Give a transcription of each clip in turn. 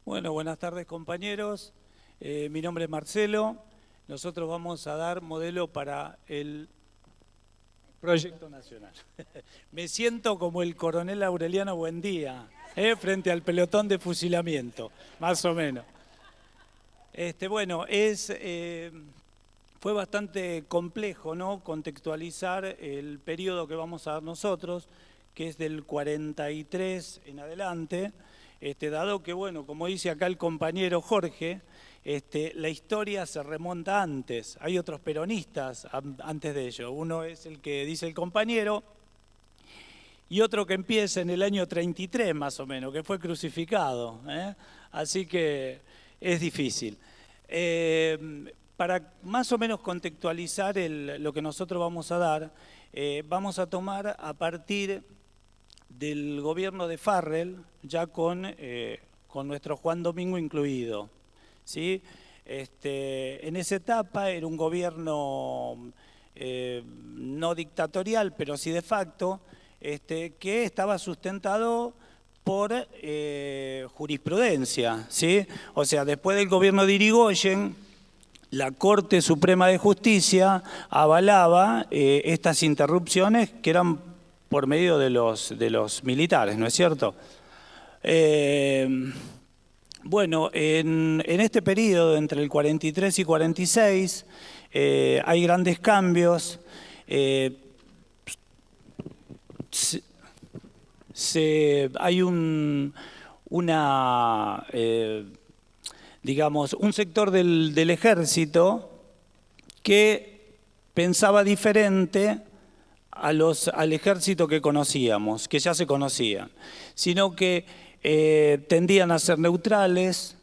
Bueno, buenas tardes compañeros. Mi nombre es Marcelo. Nosotros vamos a dar modelo para el proyecto nacional. Me siento como el coronel Aureliano Buendía, frente al pelotón de fusilamiento, más o menos. Fue bastante complejo, ¿no?, contextualizar el periodo que vamos a dar nosotros, que es del 43 en adelante, dado que, bueno, como dice acá el compañero Jorge, la historia se remonta antes. Hay otros peronistas antes de ello. Uno es el que dice el compañero y otro que empieza en el año 33 más o menos, que fue crucificado. Así que es difícil. Para más o menos contextualizar lo que nosotros vamos a dar, vamos a tomar a partir del gobierno de Farrell, ya con nuestro Juan Domingo incluido, ¿sí? En esa etapa era un gobierno no dictatorial, pero sí de facto, que estaba sustentado por jurisprudencia, ¿sí? O sea, después del gobierno de Irigoyen, la Corte Suprema de Justicia avalaba estas interrupciones que eran por medio de los militares, ¿no es cierto? Bueno, en este periodo, entre el 43 y 46, hay grandes cambios. Hay digamos, un sector del ejército que pensaba diferente al ejército que conocíamos, que ya se conocían, sino que tendían a ser neutrales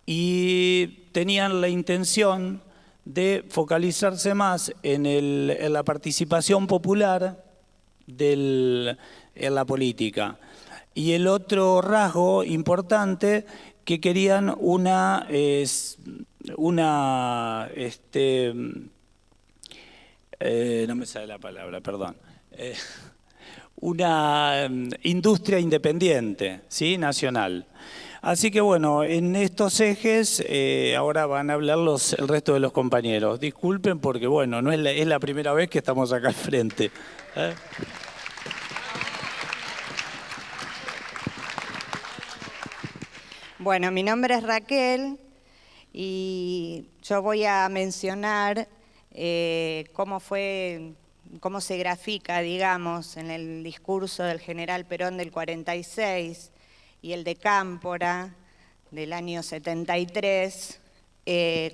y tenían la intención de focalizarse más en la participación popular en la política. Y el otro rasgo importante, que querían no me sale la palabra, perdón, una industria independiente, ¿sí?, nacional. Así que bueno, en estos ejes ahora van a hablar el resto de los compañeros. Disculpen porque bueno, no es la primera vez que estamos acá al frente. Bueno, mi nombre es Raquel y yo voy a mencionar cómo se grafica, digamos, en el discurso del general Perón del 46 y el de Cámpora del año 73,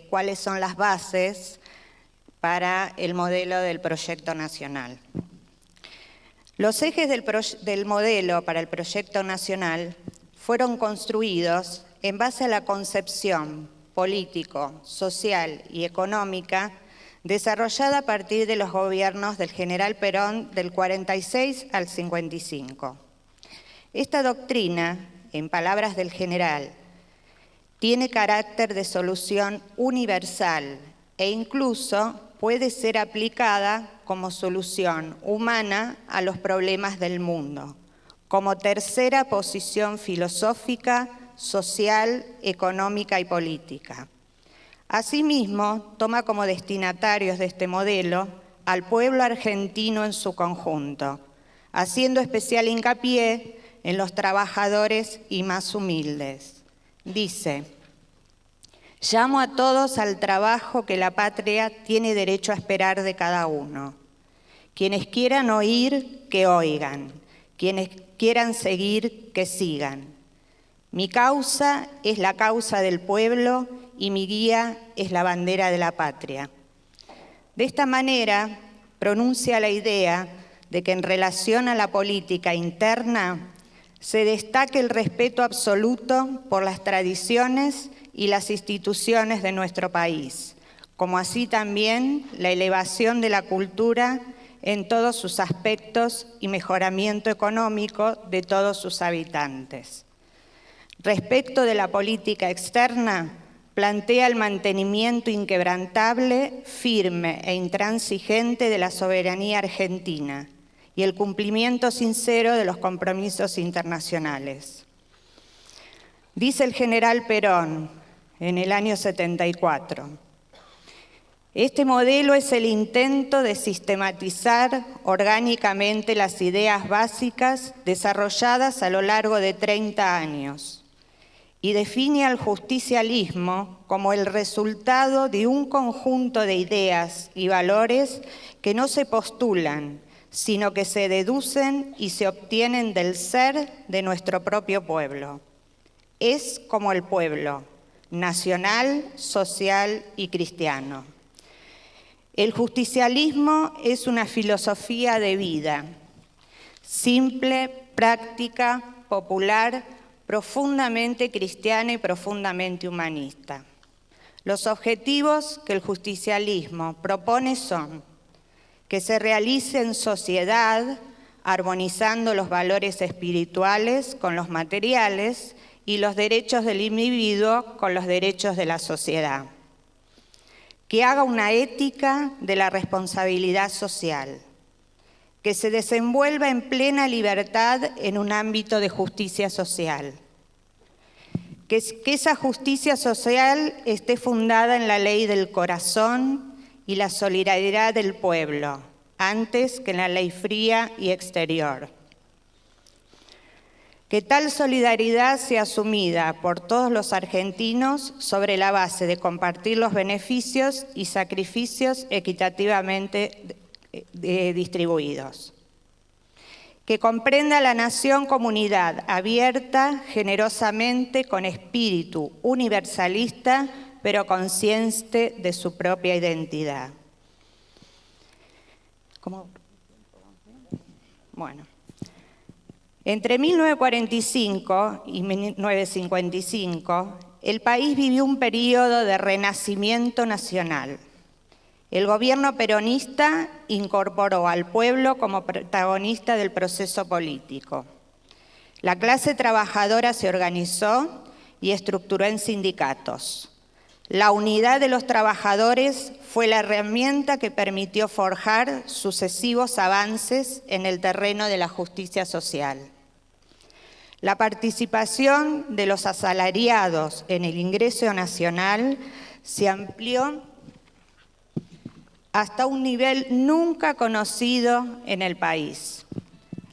cuáles son las bases para el modelo del proyecto nacional. Los ejes del modelo para el proyecto nacional fueron construidos en base a la concepción político, social y económica desarrollada a partir de los gobiernos del general Perón del 46 al 55. Esta doctrina, en palabras del general, tiene carácter de solución universal e incluso puede ser aplicada como solución humana a los problemas del mundo, como tercera posición filosófica, social, económica y política. Asimismo, toma como destinatarios de este modelo al pueblo argentino en su conjunto, haciendo especial hincapié en los trabajadores y más humildes. Dice: llamo a todos al trabajo que la patria tiene derecho a esperar de cada uno. Quienes quieran oír, que oigan. Quienes quieran seguir, que sigan. Mi causa es la causa del pueblo y mi guía es la bandera de la patria. De esta manera, pronuncia la idea de que en relación a la política interna se destaque el respeto absoluto por las tradiciones y las instituciones de nuestro país, como así también la elevación de la cultura en todos sus aspectos y mejoramiento económico de todos sus habitantes. Respecto de la política externa, plantea el mantenimiento inquebrantable, firme e intransigente de la soberanía argentina y el cumplimiento sincero de los compromisos internacionales. Dice el general Perón en el año 74, este modelo es el intento de sistematizar orgánicamente las ideas básicas desarrolladas a lo largo de 30 años y define al justicialismo como el resultado de un conjunto de ideas y valores que no se postulan, sino que se deducen y se obtienen del ser de nuestro propio pueblo. Es como el pueblo, nacional, social y cristiano. El justicialismo es una filosofía de vida, simple, práctica, popular, profundamente cristiana y profundamente humanista. Los objetivos que el justicialismo propone son que se realice en sociedad, armonizando los valores espirituales con los materiales y los derechos del individuo con los derechos de la sociedad. Que haga una ética de la responsabilidad social, que se desenvuelva en plena libertad en un ámbito de justicia social, que esa justicia social esté fundada en la ley del corazón y la solidaridad del pueblo, antes que en la ley fría y exterior. Que tal solidaridad sea asumida por todos los argentinos sobre la base de compartir los beneficios y sacrificios equitativamente distribuidos. Que comprenda a la nación comunidad abierta, generosamente, con espíritu universalista, pero consciente de su propia identidad. ¿Cómo? Bueno. Entre 1945 y 1955, el país vivió un periodo de renacimiento nacional. El gobierno peronista incorporó al pueblo como protagonista del proceso político. La clase trabajadora se organizó y estructuró en sindicatos. La unidad de los trabajadores fue la herramienta que permitió forjar sucesivos avances en el terreno de la justicia social. La participación de los asalariados en el ingreso nacional se amplió hasta un nivel nunca conocido en el país.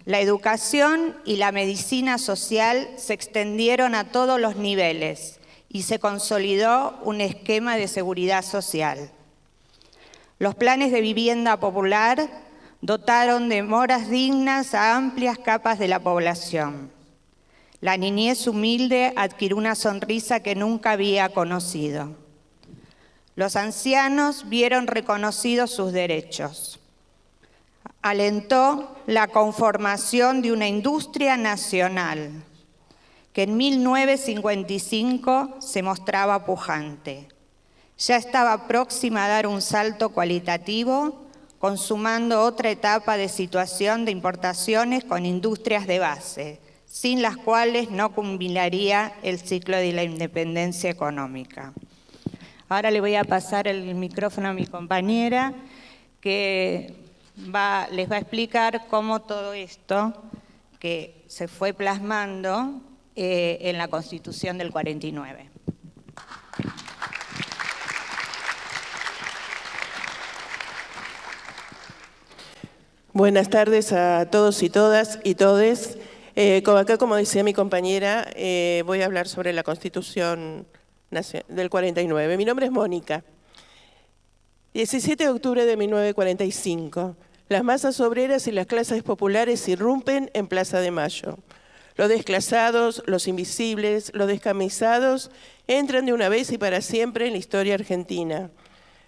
La educación y la medicina social se extendieron a todos los niveles y se consolidó un esquema de seguridad social. Los planes de vivienda popular dotaron de moras dignas a amplias capas de la población. La niñez humilde adquirió una sonrisa que nunca había conocido. Los ancianos vieron reconocidos sus derechos. Alentó la conformación de una industria nacional que en 1955 se mostraba pujante. Ya estaba próxima a dar un salto cualitativo, consumando otra etapa de situación de importaciones con industrias de base, sin las cuales no culminaría el ciclo de la independencia económica. Ahora le voy a pasar el micrófono a mi compañera, que les va a explicar cómo todo esto que se fue plasmando en la Constitución del 49. Buenas tardes a todos y todas y todes. Como decía mi compañera, voy a hablar sobre la Constitución del 49. Mi nombre es Mónica. 17 de octubre de 1945. Las masas obreras y las clases populares irrumpen en Plaza de Mayo. Los desclasados, los invisibles, los descamisados entran de una vez y para siempre en la historia argentina.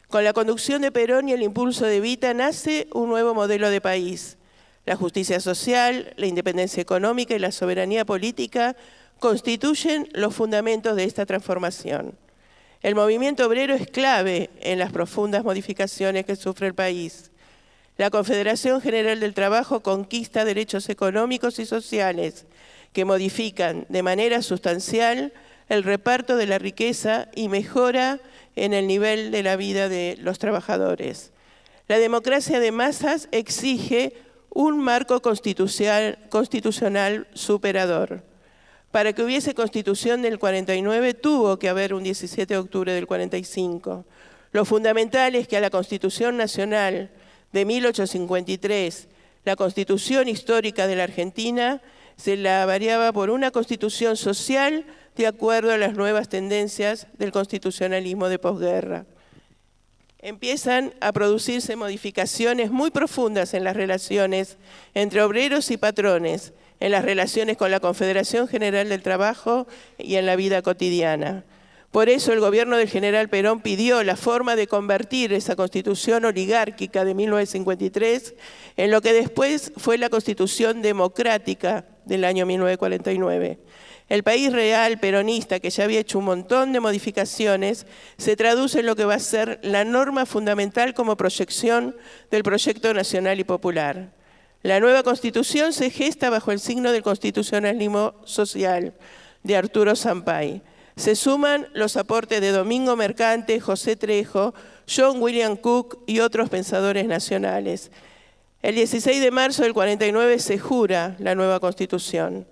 Con la conducción de Perón y el impulso de Evita nace un nuevo modelo de país. La justicia social, la independencia económica y la soberanía política constituyen los fundamentos de esta transformación. El movimiento obrero es clave en las profundas modificaciones que sufre el país. La Confederación General del Trabajo conquista derechos económicos y sociales que modifican de manera sustancial el reparto de la riqueza y mejora en el nivel de la vida de los trabajadores. La democracia de masas exige un marco constitucional superador. Para que hubiese Constitución del 49 tuvo que haber un 17 de octubre del 45. Lo fundamental es que a la Constitución Nacional de 1853, la Constitución histórica de la Argentina, se la variaba por una Constitución social de acuerdo a las nuevas tendencias del constitucionalismo de posguerra. Empiezan a producirse modificaciones muy profundas en las relaciones entre obreros y patrones, en las relaciones con la Confederación General del Trabajo y en la vida cotidiana. Por eso el gobierno del general Perón pidió la forma de convertir esa Constitución oligárquica de 1953 en lo que después fue la Constitución democrática del año 1949. El país real peronista, que ya había hecho un montón de modificaciones, se traduce en lo que va a ser la norma fundamental como proyección del proyecto nacional y popular. La nueva Constitución se gesta bajo el signo del constitucionalismo social de Arturo Sampay. Se suman los aportes de Domingo Mercante, José Trejo, John William Cook y otros pensadores nacionales. El 16 de marzo del 49 se jura la nueva Constitución.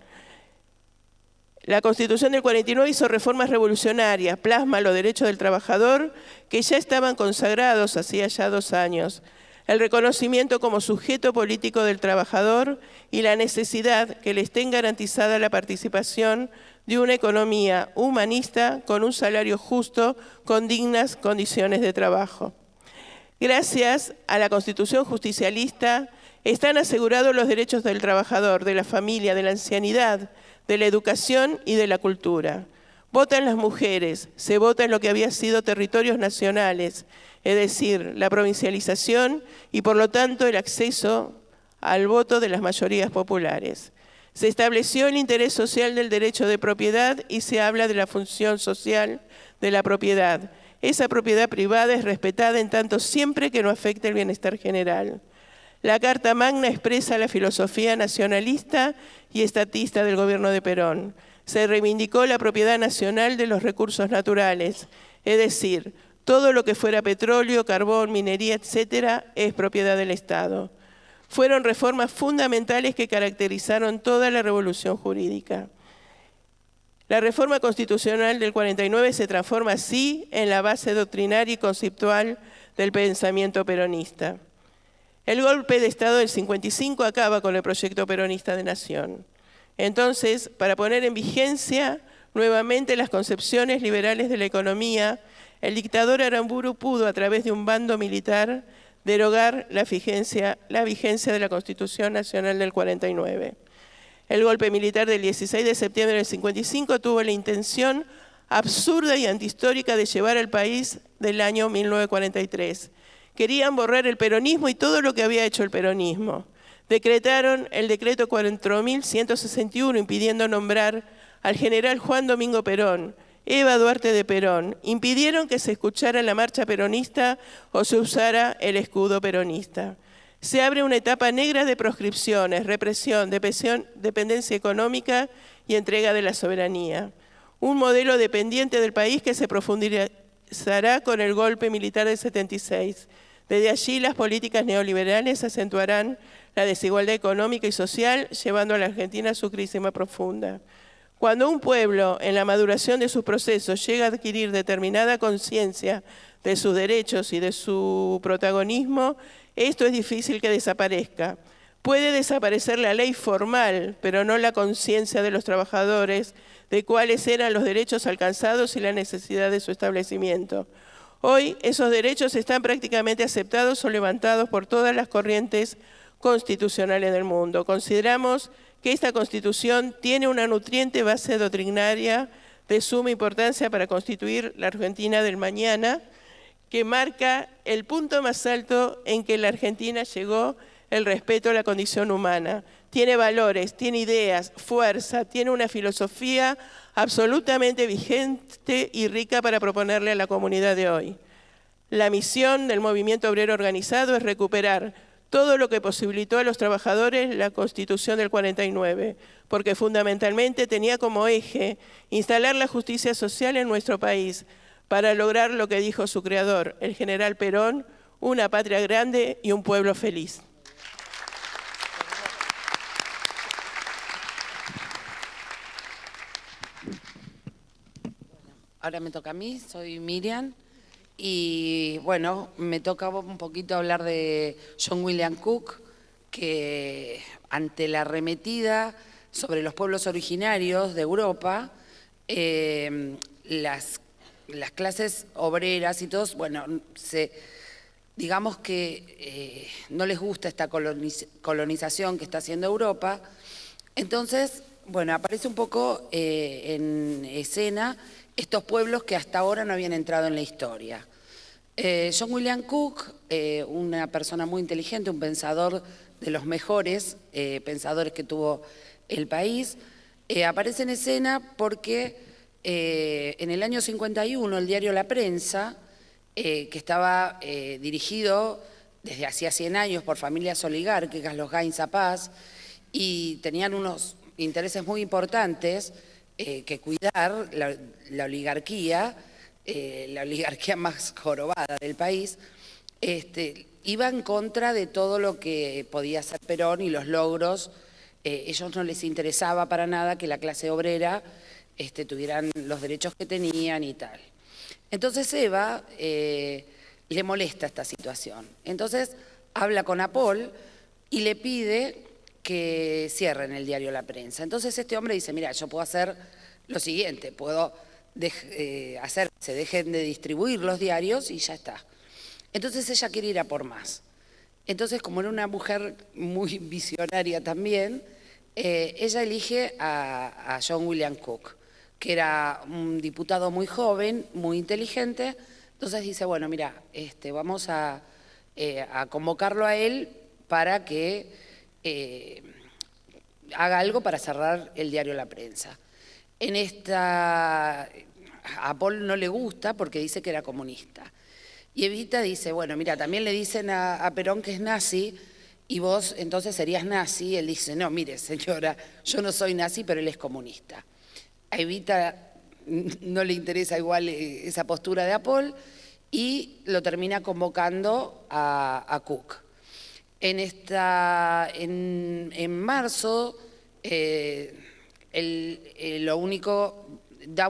La Constitución del 49 hizo reformas revolucionarias, plasma los derechos del trabajador que ya estaban consagrados hacía ya 2 años, el reconocimiento como sujeto político del trabajador y la necesidad que le estén garantizada la participación de una economía humanista con un salario justo, con dignas condiciones de trabajo. Gracias a la Constitución justicialista están asegurados los derechos del trabajador, de la familia, de la ancianidad, de la educación y de la cultura. Votan las mujeres, se vota en lo que había sido territorios nacionales, es decir, la provincialización y por lo tanto el acceso al voto de las mayorías populares. Se estableció el interés social del derecho de propiedad y se habla de la función social de la propiedad. Esa propiedad privada es respetada en tanto siempre que no afecte el bienestar general. La Carta Magna expresa la filosofía nacionalista y estatista del gobierno de Perón. Se reivindicó la propiedad nacional de los recursos naturales, es decir, todo lo que fuera petróleo, carbón, minería, etcétera, es propiedad del Estado. Fueron reformas fundamentales que caracterizaron toda la revolución jurídica. La reforma constitucional del 49 se transforma así en la base doctrinaria y conceptual del pensamiento peronista. El golpe de Estado del 55 acaba con el proyecto peronista de nación. Entonces, para poner en vigencia nuevamente las concepciones liberales de la economía, el dictador Aramburu pudo, a través de un bando militar, derogar la vigencia de la Constitución Nacional del 49. El golpe militar del 16 de septiembre del 55 tuvo la intención absurda y antihistórica de llevar al país del año 1943. Querían borrar el peronismo y todo lo que había hecho el peronismo. Decretaron el decreto 4161 impidiendo nombrar al general Juan Domingo Perón, Eva Duarte de Perón. Impidieron que se escuchara la marcha peronista o se usara el escudo peronista. Se abre una etapa negra de proscripciones, represión, dependencia económica y entrega de la soberanía. Un modelo dependiente del país que se profundizará con el golpe militar del 76. Desde allí las políticas neoliberales acentuarán la desigualdad económica y social, llevando a la Argentina a su crisis más profunda. Cuando un pueblo, en la maduración de sus procesos, llega a adquirir determinada conciencia de sus derechos y de su protagonismo, esto es difícil que desaparezca. Puede desaparecer la ley formal, pero no la conciencia de los trabajadores de cuáles eran los derechos alcanzados y la necesidad de su establecimiento. Hoy esos derechos están prácticamente aceptados o levantados por todas las corrientes constitucionales del mundo. Consideramos que esta Constitución tiene una nutriente base doctrinaria de suma importancia para constituir la Argentina del mañana, que marca el punto más alto en que la Argentina llegó el respeto a la condición humana. Tiene valores, tiene ideas, fuerza, tiene una filosofía absolutamente vigente y rica para proponerle a la comunidad de hoy. La misión del movimiento obrero organizado es recuperar todo lo que posibilitó a los trabajadores la Constitución del 49, porque fundamentalmente tenía como eje instalar la justicia social en nuestro país para lograr lo que dijo su creador, el general Perón, una patria grande y un pueblo feliz. ahora me toca a mí, soy Miriam. Y bueno, me toca un poquito hablar de John William Cook, que ante la arremetida sobre los pueblos originarios de Europa, las clases obreras y todos, bueno, digamos que no les gusta esta colonización que está haciendo Europa. Entonces, bueno, aparece un poco en escena estos pueblos que hasta ahora no habían entrado en la historia. John William Cook, una persona muy inteligente, un pensador de los mejores pensadores que tuvo el país, aparece en escena porque en el año 51 el diario La Prensa, que estaba dirigido desde hacía 100 años por familias oligárquicas, los Gainza Paz, y tenían unos intereses muy importantes que cuidar, la oligarquía más jorobada del país, iba en contra de todo lo que podía hacer Perón y los logros. Ellos no les interesaba para nada que la clase obrera tuvieran los derechos que tenían y tal. Entonces Eva le molesta esta situación. Entonces habla con Apol y le pide que cierren el diario La Prensa. Entonces este hombre dice, mira, yo puedo hacer lo siguiente, puedo hacer que se dejen de distribuir los diarios y ya está. Entonces ella quiere ir a por más. Entonces, como era una mujer muy visionaria también, ella elige a John William Cook, que era un diputado muy joven, muy inteligente. Entonces dice, bueno, mira, vamos a convocarlo a él para que haga algo para cerrar el diario La Prensa. A Paul no le gusta porque dice que era comunista. Y Evita dice, bueno, mira, también le dicen a Perón que es nazi y vos entonces serías nazi. Él dice, no, mire, señora, yo no soy nazi, pero él es comunista. A Evita no le interesa igual esa postura de Apol y lo termina convocando a Cook. En marzo, lo único, da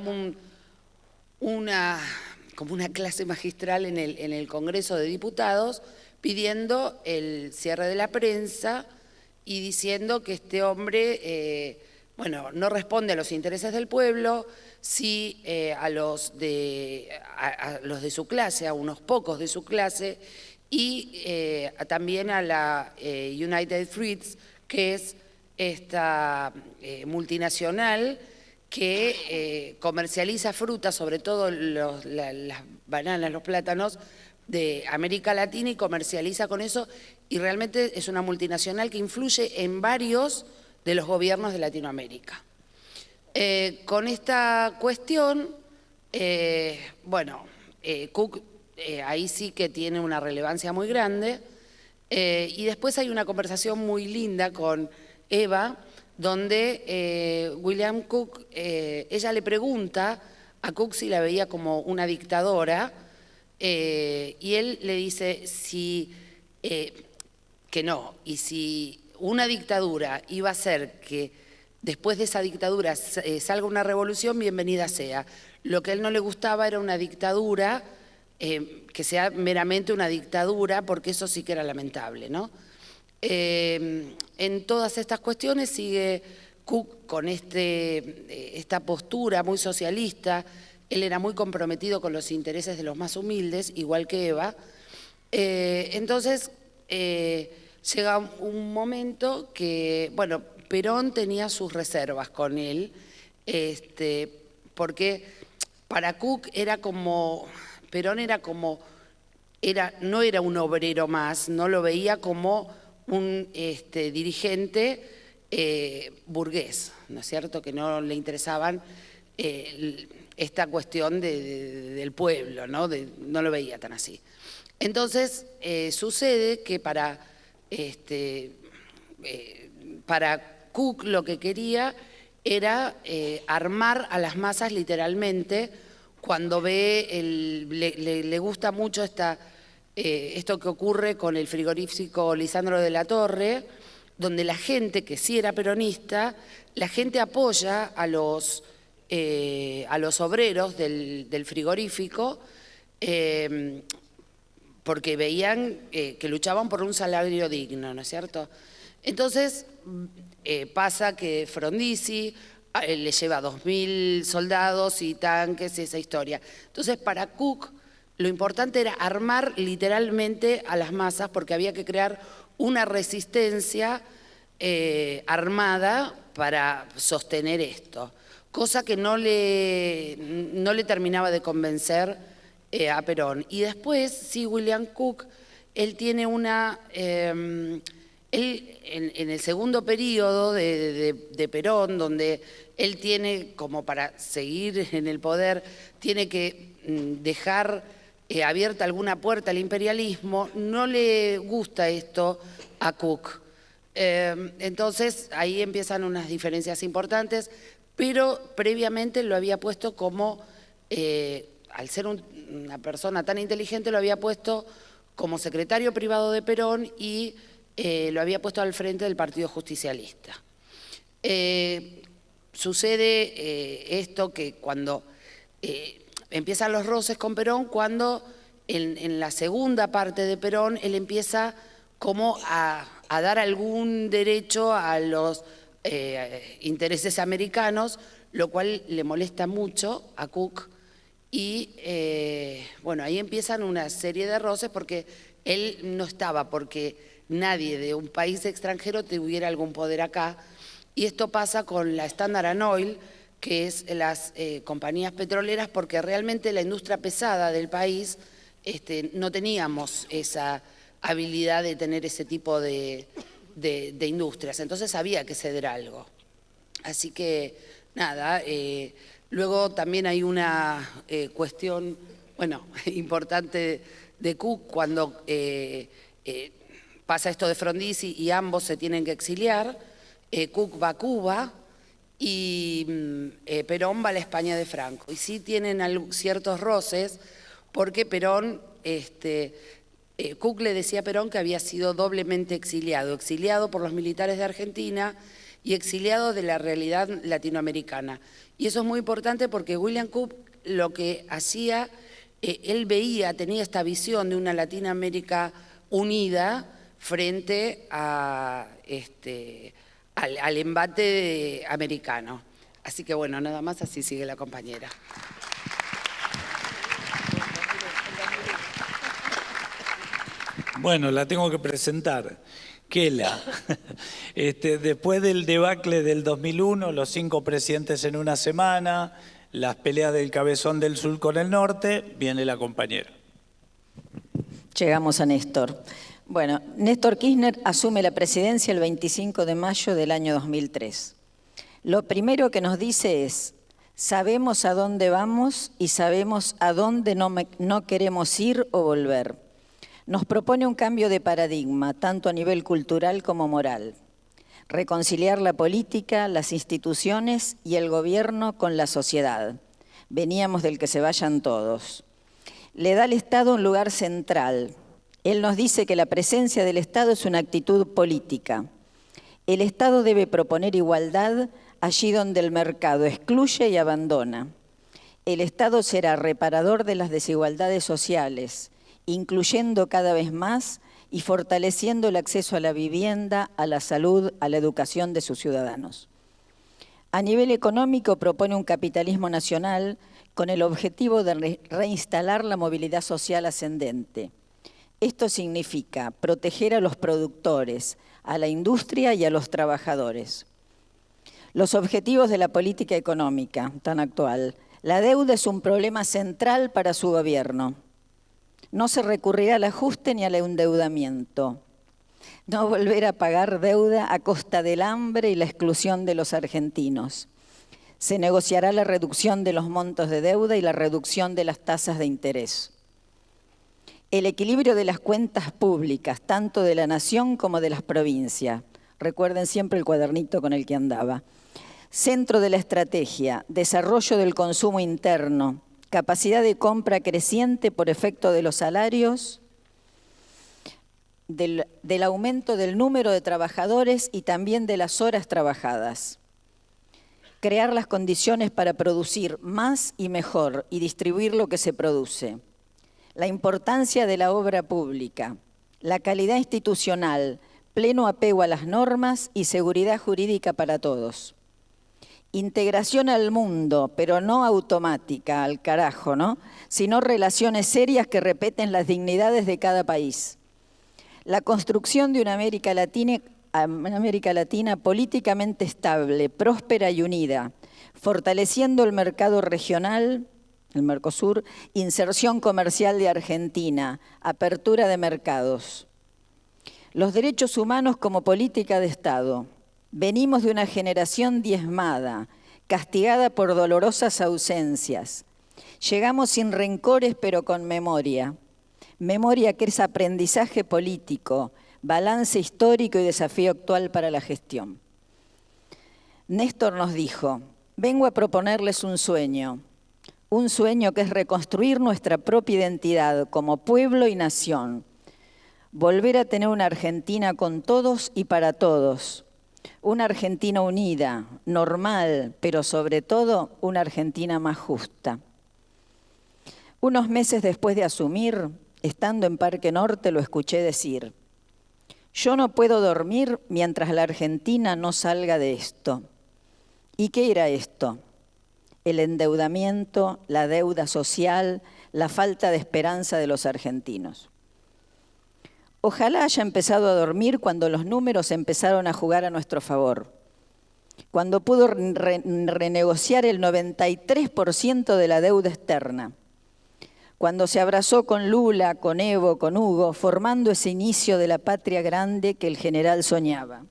como una clase magistral en el Congreso de Diputados pidiendo el cierre de la prensa y diciendo que este hombre, bueno, no responde a los intereses del pueblo, sí a los de su clase, a unos pocos de su clase, y también a la United Fruits, que es esta multinacional que comercializa frutas, sobre todo las bananas, los plátanos, de América Latina y comercializa con eso, y realmente es una multinacional que influye en varios de los gobiernos de Latinoamérica. Con esta cuestión, bueno, Cook ahí sí que tiene una relevancia muy grande, y después hay una conversación muy linda con Eva, donde William Cook, ella le pregunta a Cook si la veía como una dictadora, y él le dice que no, y si una dictadura iba a ser que después de esa dictadura salga una revolución, bienvenida sea. Lo que a él no le gustaba era una dictadura, que sea meramente una dictadura, porque eso sí que era lamentable, ¿no? En todas estas cuestiones sigue Cook con esta postura muy socialista. Él era muy comprometido con los intereses de los más humildes, igual que Eva. Entonces, llega un momento que, bueno, Perón tenía sus reservas con él, porque para Cook era como, Perón era como, no era un obrero más, no lo veía como un dirigente burgués, ¿no es cierto?, que no le interesaban esta cuestión del pueblo, ¿no? No lo veía tan así. Entonces, sucede que para Cook lo que quería era armar a las masas literalmente, cuando ve, le gusta mucho esto que ocurre con el frigorífico Lisandro de la Torre, donde la gente que sí era peronista, la gente apoya a los a los obreros del frigorífico, porque veían que luchaban por un salario digno, ¿no es cierto? Entonces pasa que Frondizi le lleva 2.000 soldados y tanques y esa historia. Entonces para Cook lo importante era armar literalmente a las masas, porque había que crear una resistencia armada para sostener esto, cosa que no le terminaba de convencer a Perón. Y después, sí, William Cook, él tiene él en el segundo periodo de Perón, donde él tiene, como para seguir en el poder, tiene que dejar abierta alguna puerta al imperialismo, no le gusta esto a Cook. Entonces ahí empiezan unas diferencias importantes, pero previamente lo había puesto como, al ser una persona tan inteligente, lo había puesto como secretario privado de Perón y lo había puesto al frente del Partido Justicialista. Sucede esto que cuando empiezan los roces con Perón, cuando en la segunda parte de Perón él empieza como a dar algún derecho a los intereses americanos, lo cual le molesta mucho a Cook. Y bueno, ahí empiezan una serie de roces porque él no estaba porque nadie de un país extranjero tuviera algún poder acá. Y esto pasa con la Standard Oil, que es las compañías petroleras, porque realmente la industria pesada del país no teníamos esa habilidad de tener ese tipo de industrias. Entonces había que ceder algo. Así que, nada, luego también hay una cuestión, bueno, importante de Cook, cuando pasa esto de Frondizi y ambos se tienen que exiliar. Cook va a Cuba y Perón va a la España de Franco. Y sí tienen ciertos roces porque Perón, Cook le decía a Perón que había sido doblemente exiliado, exiliado por los militares de Argentina y exiliado de la realidad latinoamericana. Y eso es muy importante porque William Cook lo que hacía, él tenía esta visión de una Latinoamérica unida frente al embate americano. Así que bueno, nada más, así sigue la compañera. Bueno, la tengo que presentar. Kela. Después del debacle del 2001, los 5 presidentes en una semana, las peleas del Cabezón del Sur con el Norte, viene la compañera. Llegamos a Néstor. Bueno, Néstor Kirchner asume la presidencia el 25 de mayo del año 2003. Lo primero que nos dice es: sabemos a dónde vamos y sabemos a dónde no queremos ir o volver. Nos propone un cambio de paradigma, tanto a nivel cultural como moral. Reconciliar la política, las instituciones y el gobierno con la sociedad. Veníamos del que se vayan todos. Le da al Estado un lugar central. Él nos dice que la presencia del Estado es una actitud política. El Estado debe proponer igualdad allí donde el mercado excluye y abandona. El Estado será reparador de las desigualdades sociales, incluyendo cada vez más y fortaleciendo el acceso a la vivienda, a la salud, a la educación de sus ciudadanos. A nivel económico propone un capitalismo nacional con el objetivo de reinstalar la movilidad social ascendente. Esto significa proteger a los productores, a la industria y a los trabajadores. Los objetivos de la política económica tan actual. La deuda es un problema central para su gobierno. No se recurrirá al ajuste ni al endeudamiento. No volver a pagar deuda a costa del hambre y la exclusión de los argentinos. Se negociará la reducción de los montos de deuda y la reducción de las tasas de interés. El equilibrio de las cuentas públicas, tanto de la nación como de las provincias. Recuerden siempre el cuadernito con el que andaba. Centro de la estrategia, desarrollo del consumo interno, capacidad de compra creciente por efecto de los salarios, del aumento del número de trabajadores y también de las horas trabajadas. crear las condiciones para producir más y mejor y distribuir lo que se produce, la importancia de la obra pública, la calidad institucional, pleno apego a las normas y seguridad jurídica para todos. Integración al mundo, pero no automática, al carajo, ¿no? Sino relaciones serias que repeten las dignidades de cada país. La construcción de una América Latina políticamente estable, próspera y unida, fortaleciendo el mercado regional, el Mercosur, inserción comercial de Argentina, apertura de mercados. Los derechos humanos como política de Estado. Venimos de una generación diezmada, castigada por dolorosas ausencias. Llegamos sin rencores pero con memoria. Memoria que es aprendizaje político, balance histórico y desafío actual para la gestión. Néstor nos dijo, vengo a proponerles un sueño que es reconstruir nuestra propia identidad como pueblo y nación, volver a tener una Argentina con todos y para todos, una Argentina unida, normal, pero sobre todo una Argentina más justa. Unos meses después de asumir, estando en Parque Norte, lo escuché decir, yo no puedo dormir mientras la Argentina no salga de esto. ¿Y qué era esto? El endeudamiento, la deuda social, la falta de esperanza de los argentinos. Ojalá haya empezado a dormir cuando los números empezaron a jugar a nuestro favor, cuando pudo renegociar el 93% de la deuda externa, cuando se abrazó con Lula, con Evo, con Hugo, formando ese inicio de la patria grande que el general soñaba.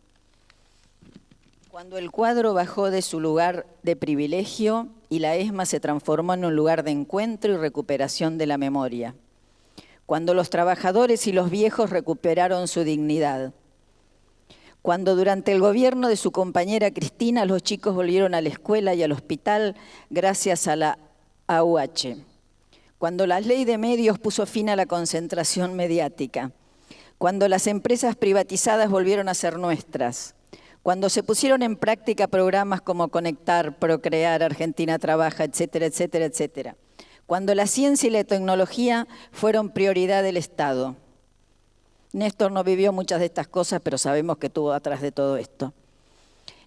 Cuando el cuadro bajó de su lugar de privilegio y la ESMA se transformó en un lugar de encuentro y recuperación de la memoria. Cuando los trabajadores y los viejos recuperaron su dignidad. Cuando durante el gobierno de su compañera Cristina los chicos volvieron a la escuela y al hospital gracias a la AUH. Cuando la ley de medios puso fin a la concentración mediática. Cuando las empresas privatizadas volvieron a ser nuestras. Cuando se pusieron en práctica programas como Conectar, Procrear, Argentina Trabaja, etcétera, etcétera, etcétera. Cuando la ciencia y la tecnología fueron prioridad del Estado. Néstor no vivió muchas de estas cosas, pero sabemos que estuvo atrás de todo esto.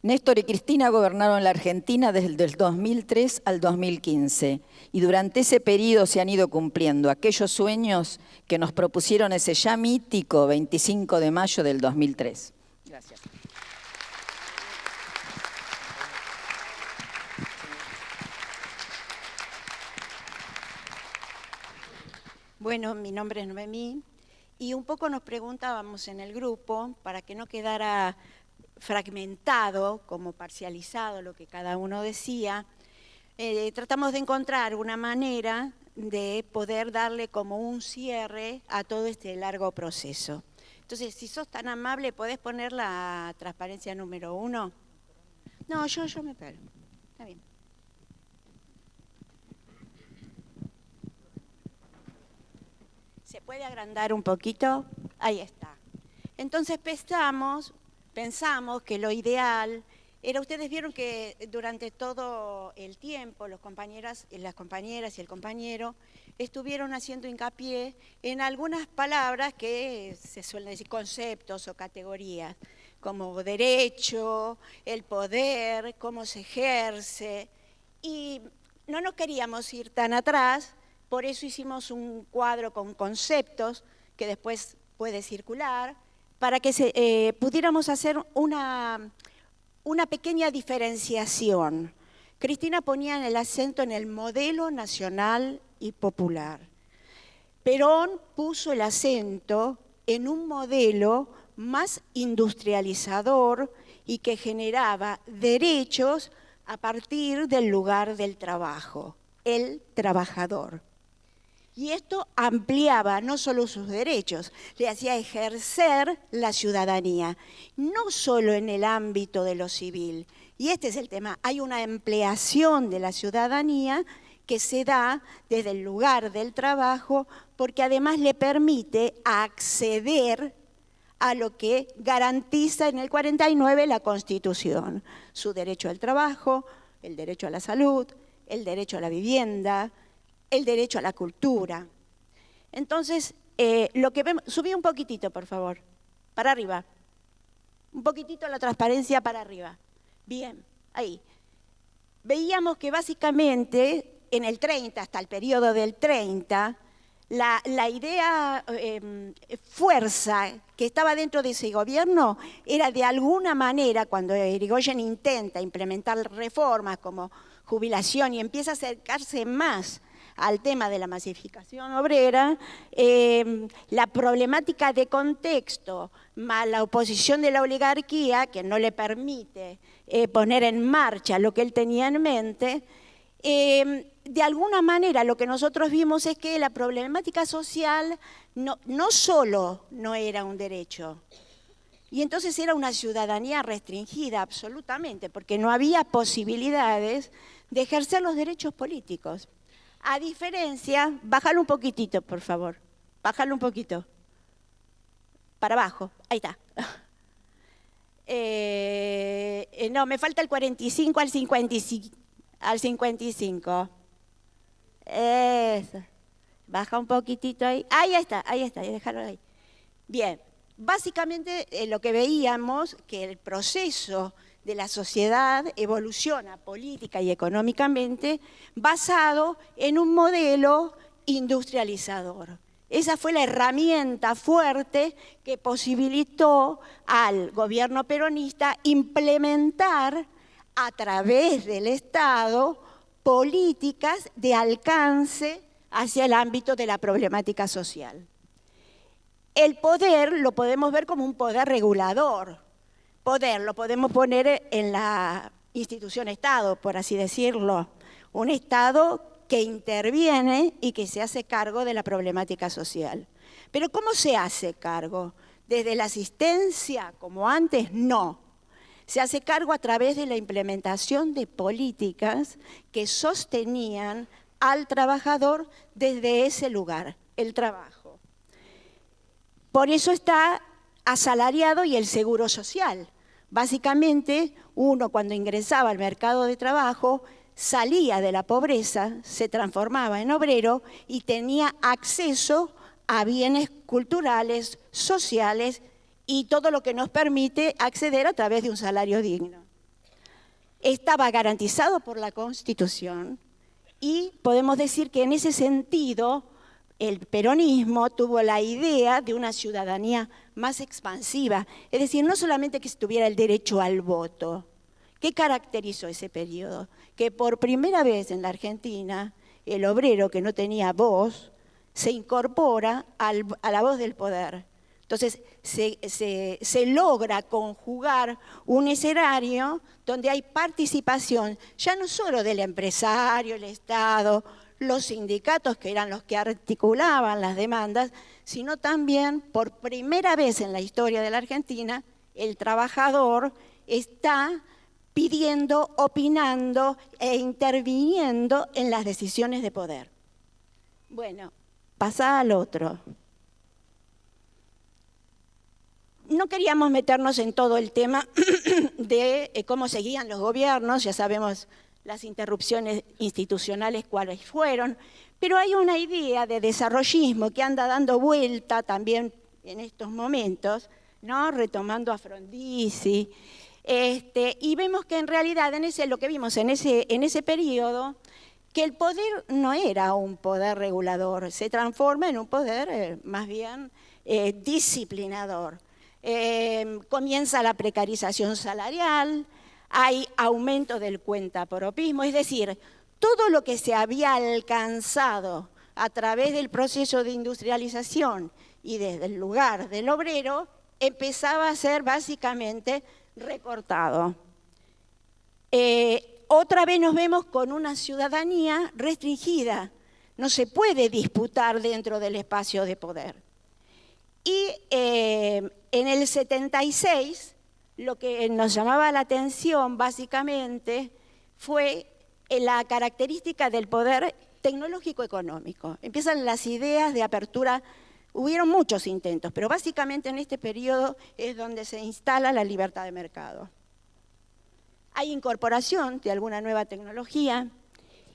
Néstor y Cristina gobernaron la Argentina desde el 2003 al 2015 y durante ese periodo se han ido cumpliendo aquellos sueños que nos propusieron ese ya mítico 25 de mayo del 2003. Gracias. Bueno, mi nombre es Noemí y un poco nos preguntábamos en el grupo, para que no quedara fragmentado, como parcializado lo que cada uno decía, tratamos de encontrar una manera de poder darle como un cierre a todo este largo proceso. Entonces, si sos tan amable, ¿podés poner la transparencia número 1? No, yo me paro. Está bien. ¿Se puede agrandar un poquito? Ahí está. Entonces pensamos que lo ideal era, ustedes vieron que durante todo el tiempo las compañeras y el compañero estuvieron haciendo hincapié en algunas palabras que se suelen decir conceptos o categorías, como derecho, el poder, cómo se ejerce, y no nos queríamos ir tan atrás. Por eso hicimos un cuadro con conceptos que después puede circular, para que pudiéramos hacer una pequeña diferenciación. Cristina ponía el acento en el modelo nacional y popular. Perón puso el acento en un modelo más industrializador y que generaba derechos a partir del lugar del trabajo, el trabajador. Y esto ampliaba no solo sus derechos, le hacía ejercer la ciudadanía, no solo en el ámbito de lo civil. Y este es el tema, hay una ampliación de la ciudadanía que se da desde el lugar del trabajo, porque además le permite acceder a lo que garantiza en el 49 la Constitución, su derecho al trabajo, el derecho a la salud, el derecho a la vivienda, el derecho a la cultura. Entonces, lo que vemos, subí un poquitito, por favor, para arriba. Un poquitito la transparencia para arriba. Bien, ahí. Veíamos que básicamente en el 30, hasta el periodo del 30, la idea fuerza que estaba dentro de ese gobierno era de alguna manera, cuando Irigoyen intenta implementar reformas como jubilación y empieza a acercarse más al tema de la masificación obrera, la problemática de contexto, más la oposición de la oligarquía, que no le permite poner en marcha lo que él tenía en mente, de alguna manera lo que nosotros vimos es que la problemática social no solo no era un derecho, y entonces era una ciudadanía restringida absolutamente, porque no había posibilidades de ejercer los derechos políticos. A diferencia, bájalo un poquitito, por favor, bájalo un poquito, para abajo, ahí está. No, me falta el 45 al 55. Al 55. Eso. Baja un poquitito ahí. Ahí está, déjalo ahí. Bien, básicamente lo que veíamos, que el proceso de la sociedad evoluciona política y económicamente basado en un modelo industrializador. Esa fue la herramienta fuerte que posibilitó al gobierno peronista implementar a través del Estado políticas de alcance hacia el ámbito de la problemática social. El poder lo podemos ver como un poder regulador. Poder lo podemos poner en la institución Estado, por así decirlo. Un Estado que interviene y que se hace cargo de la problemática social. Pero ¿cómo se hace cargo? ¿Desde la asistencia como antes? No. Se hace cargo a través de la implementación de políticas que sostenían al trabajador desde ese lugar, el trabajo. Por eso está asalariado y el seguro social. Básicamente, uno cuando ingresaba al mercado de trabajo salía de la pobreza, se transformaba en obrero y tenía acceso a bienes culturales, sociales y todo lo que nos permite acceder a través de un salario digno. Estaba garantizado por la Constitución y podemos decir que en ese sentido el peronismo tuvo la idea de una ciudadanía más expansiva, es decir, no solamente que se tuviera el derecho al voto. ¿Qué caracterizó ese periodo? Que por primera vez en la Argentina el obrero que no tenía voz se incorpora a la voz del poder. Entonces se logra conjugar un escenario donde hay participación, ya no solo del empresario, el Estado, los sindicatos que eran los que articulaban las demandas, sino también por primera vez en la historia de la Argentina, el trabajador está pidiendo, opinando e interviniendo en las decisiones de poder. Bueno, pasa al otro. No queríamos meternos en todo el tema de cómo seguían los gobiernos, ya sabemos las interrupciones institucionales cuáles fueron, pero hay una idea de desarrollismo que anda dando vuelta también en estos momentos, ¿no? Retomando a Frondizi, y vemos que en realidad lo que vimos en ese periodo, que el poder no era un poder regulador, se transforma en un poder más bien disciplinador. Comienza la precarización salarial, hay aumento del cuentapropismo, es decir, todo lo que se había alcanzado a través del proceso de industrialización y desde el lugar del obrero empezaba a ser básicamente recortado. Otra vez nos vemos con una ciudadanía restringida, no se puede disputar dentro del espacio de poder. Y en el 76, lo que nos llamaba la atención básicamente fue la característica del poder tecnológico-económico. Empiezan las ideas de apertura, hubieron muchos intentos, pero básicamente en este periodo es donde se instala la libertad de mercado. hay incorporación de alguna nueva tecnología,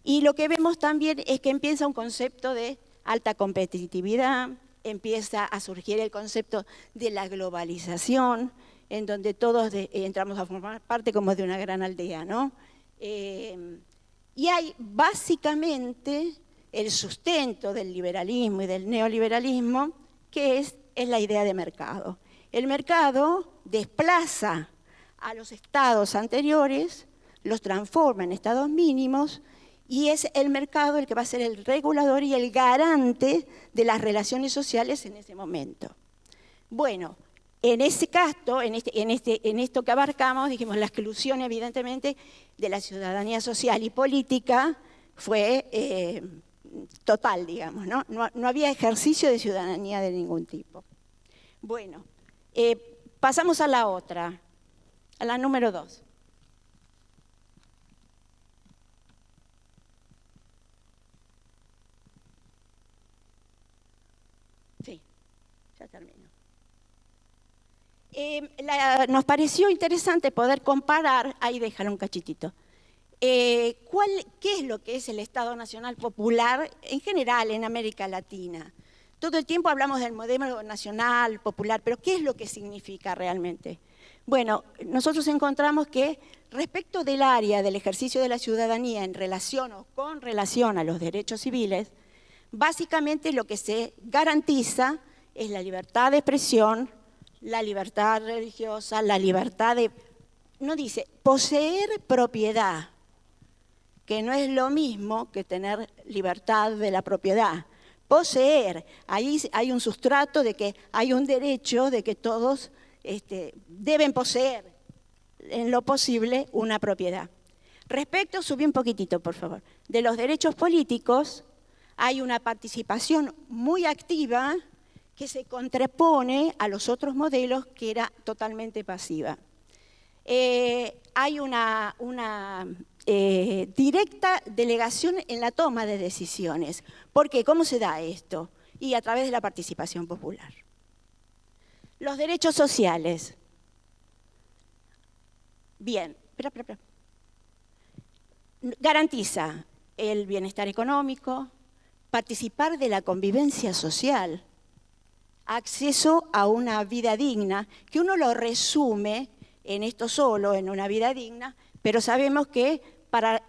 y lo que vemos también es que empieza un concepto de alta competitividad, empieza a surgir el concepto de la globalización, en donde todos entramos a formar parte como de una gran aldea, ¿no? Y hay básicamente el sustento del liberalismo y del neoliberalismo, que es la idea de mercado. El mercado desplaza a los estados anteriores, los transforma en estados mínimos, y es el mercado el que va a ser el regulador y el garante de las relaciones sociales en ese momento. Bueno, en ese caso, en esto que abarcamos, dijimos, la exclusión evidentemente de la ciudadanía social y política fue total, digamos, ¿no? No había ejercicio de ciudadanía de ningún tipo. Bueno, pasamos a la otra, a la número 2. Sí, ya termino. Nos pareció interesante poder comparar, ahí déjalo un cachitito, ¿qué es lo que es el Estado Nacional Popular en general en América Latina? Todo el tiempo hablamos del modelo nacional, popular, pero ¿qué es lo que significa realmente? Bueno, nosotros encontramos que respecto del área del ejercicio de la ciudadanía en relación o con relación a los derechos civiles, básicamente lo que se garantiza es la libertad de expresión, la libertad religiosa, la libertad de, no dice, poseer propiedad, que no es lo mismo que tener libertad de la propiedad. Poseer, ahí hay un sustrato de que hay un derecho de que todos deben poseer en lo posible una propiedad. Respecto, subí un poquitito, por favor, de los derechos políticos, hay una participación muy activa que se contrapone a los otros modelos que era totalmente pasiva. Hay una directa delegación en la toma de decisiones. ¿Por qué? ¿Cómo se da esto? Y a través de la participación popular. Los derechos sociales. Bien, espera. Garantiza el bienestar económico, participar de la convivencia social, acceso a una vida digna, que uno lo resume en esto solo, en una vida digna, pero sabemos que para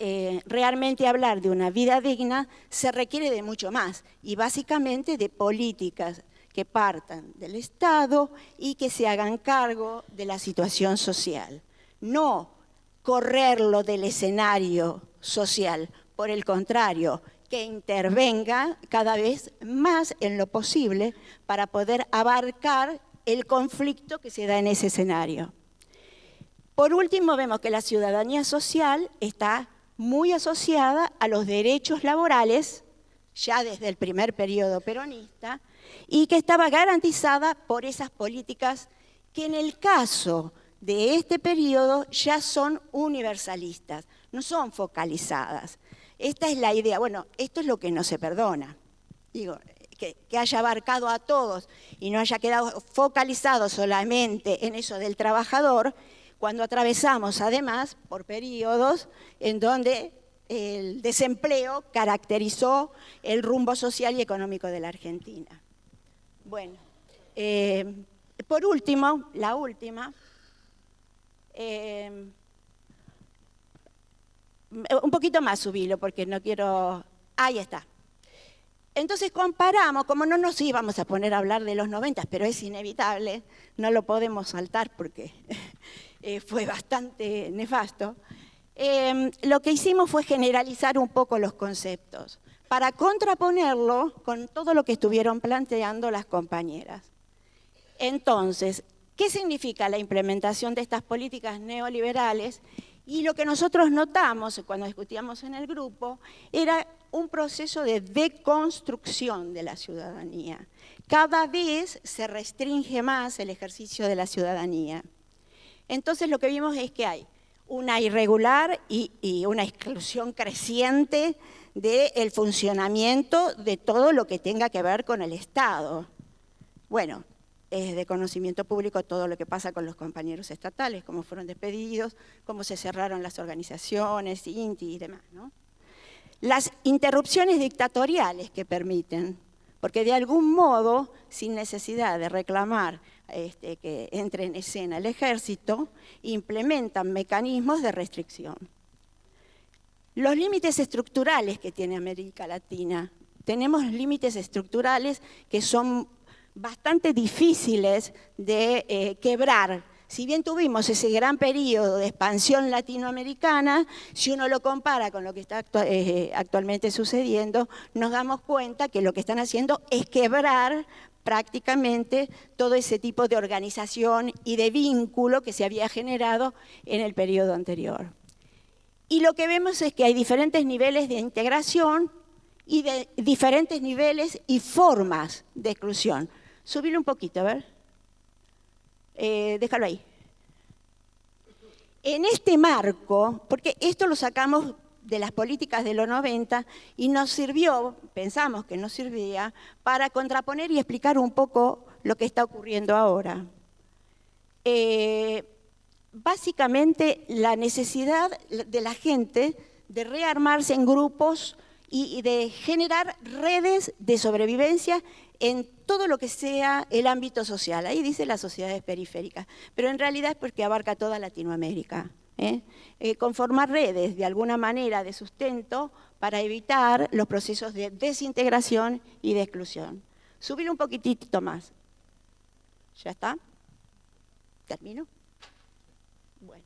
realmente hablar de una vida digna se requiere de mucho más, y básicamente de políticas que partan del Estado y que se hagan cargo de la situación social. No correrlo del escenario social, por el contrario, que intervenga cada vez más en lo posible para poder abarcar el conflicto que se da en ese escenario. Por último, vemos que la ciudadanía social está muy asociada a los derechos laborales, ya desde el primer periodo peronista, y que estaba garantizada por esas políticas que en el caso de este periodo ya son universalistas, no son focalizadas. Esta es la idea, bueno, esto es lo que no se perdona, digo, que haya abarcado a todos y no haya quedado focalizado solamente en eso del trabajador, cuando atravesamos además por periodos en donde el desempleo caracterizó el rumbo social y económico de la Argentina. Bueno, por último, la última, un poquito más subilo porque no quiero, ahí está. Entonces comparamos, como no nos íbamos a poner a hablar de los 90, pero es inevitable, no lo podemos saltar porque fue bastante nefasto, lo que hicimos fue generalizar un poco los conceptos para contraponerlo con todo lo que estuvieron planteando las compañeras. Entonces, ¿qué significa la implementación de estas políticas neoliberales? Y lo que nosotros notamos cuando discutíamos en el grupo era un proceso de deconstrucción de la ciudadanía. Cada vez se restringe más el ejercicio de la ciudadanía. Entonces lo que vimos es que hay una irregular y una exclusión creciente del funcionamiento de todo lo que tenga que ver con el Estado. Bueno, es de conocimiento público todo lo que pasa con los compañeros estatales, cómo fueron despedidos, cómo se cerraron las organizaciones, INTI y demás, ¿no? Las interrupciones dictatoriales que permiten, porque de algún modo, sin necesidad de reclamar que entre en escena el ejército, implementan mecanismos de restricción. Los límites estructurales que tiene América Latina. Tenemos límites estructurales que son bastante difíciles de quebrar. Si bien tuvimos ese gran periodo de expansión latinoamericana, si uno lo compara con lo que está actualmente sucediendo, nos damos cuenta que lo que están haciendo es quebrar prácticamente todo ese tipo de organización y de vínculo que se había generado en el periodo anterior. Y lo que vemos es que hay diferentes niveles de integración y de diferentes niveles y formas de exclusión. Subile un poquito, a ver. Déjalo ahí. En este marco, porque esto lo sacamos de las políticas de los 90 y nos sirvió, pensamos que nos servía, para contraponer y explicar un poco lo que está ocurriendo ahora. Básicamente la necesidad de la gente de rearmarse en grupos y de generar redes de sobrevivencia en todo lo que sea el ámbito social. Ahí dice las sociedades periféricas, pero en realidad es porque abarca toda Latinoamérica. Conformar redes de alguna manera de sustento para evitar los procesos de desintegración y de exclusión. Subir un poquitito más. ¿Ya está? ¿Termino? Bueno.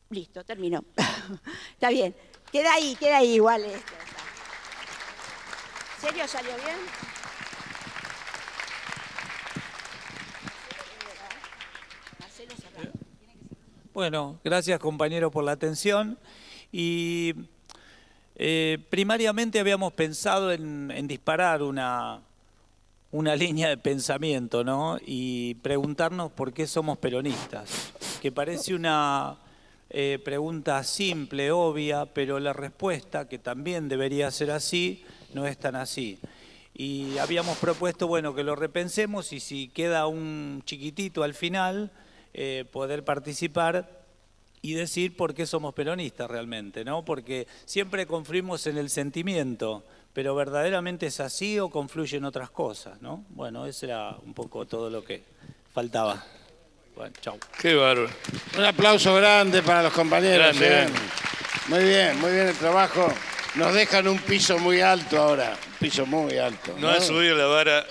Listo, terminó. Está bien. Queda ahí igual esto. ¿En serio salió bien? Bueno, gracias compañero por la atención. Y primariamente habíamos pensado en disparar una línea de pensamiento, ¿no? Y preguntarnos por qué somos peronistas, que parece una pregunta simple, obvia, pero la respuesta, que también debería ser así, no es tan así. Y habíamos propuesto, bueno, que lo repensemos y si queda un chiquitito al final, poder participar y decir por qué somos peronistas realmente, ¿no? Porque siempre confluimos en el sentimiento, pero verdaderamente es así o confluyen otras cosas, ¿no? Bueno, eso era un poco todo lo que faltaba. Bueno, chau. Qué bárbaro. Un aplauso grande para los compañeros. Grande. Muy bien el trabajo. Nos dejan un piso muy alto ahora, un piso muy alto. No han subido la vara.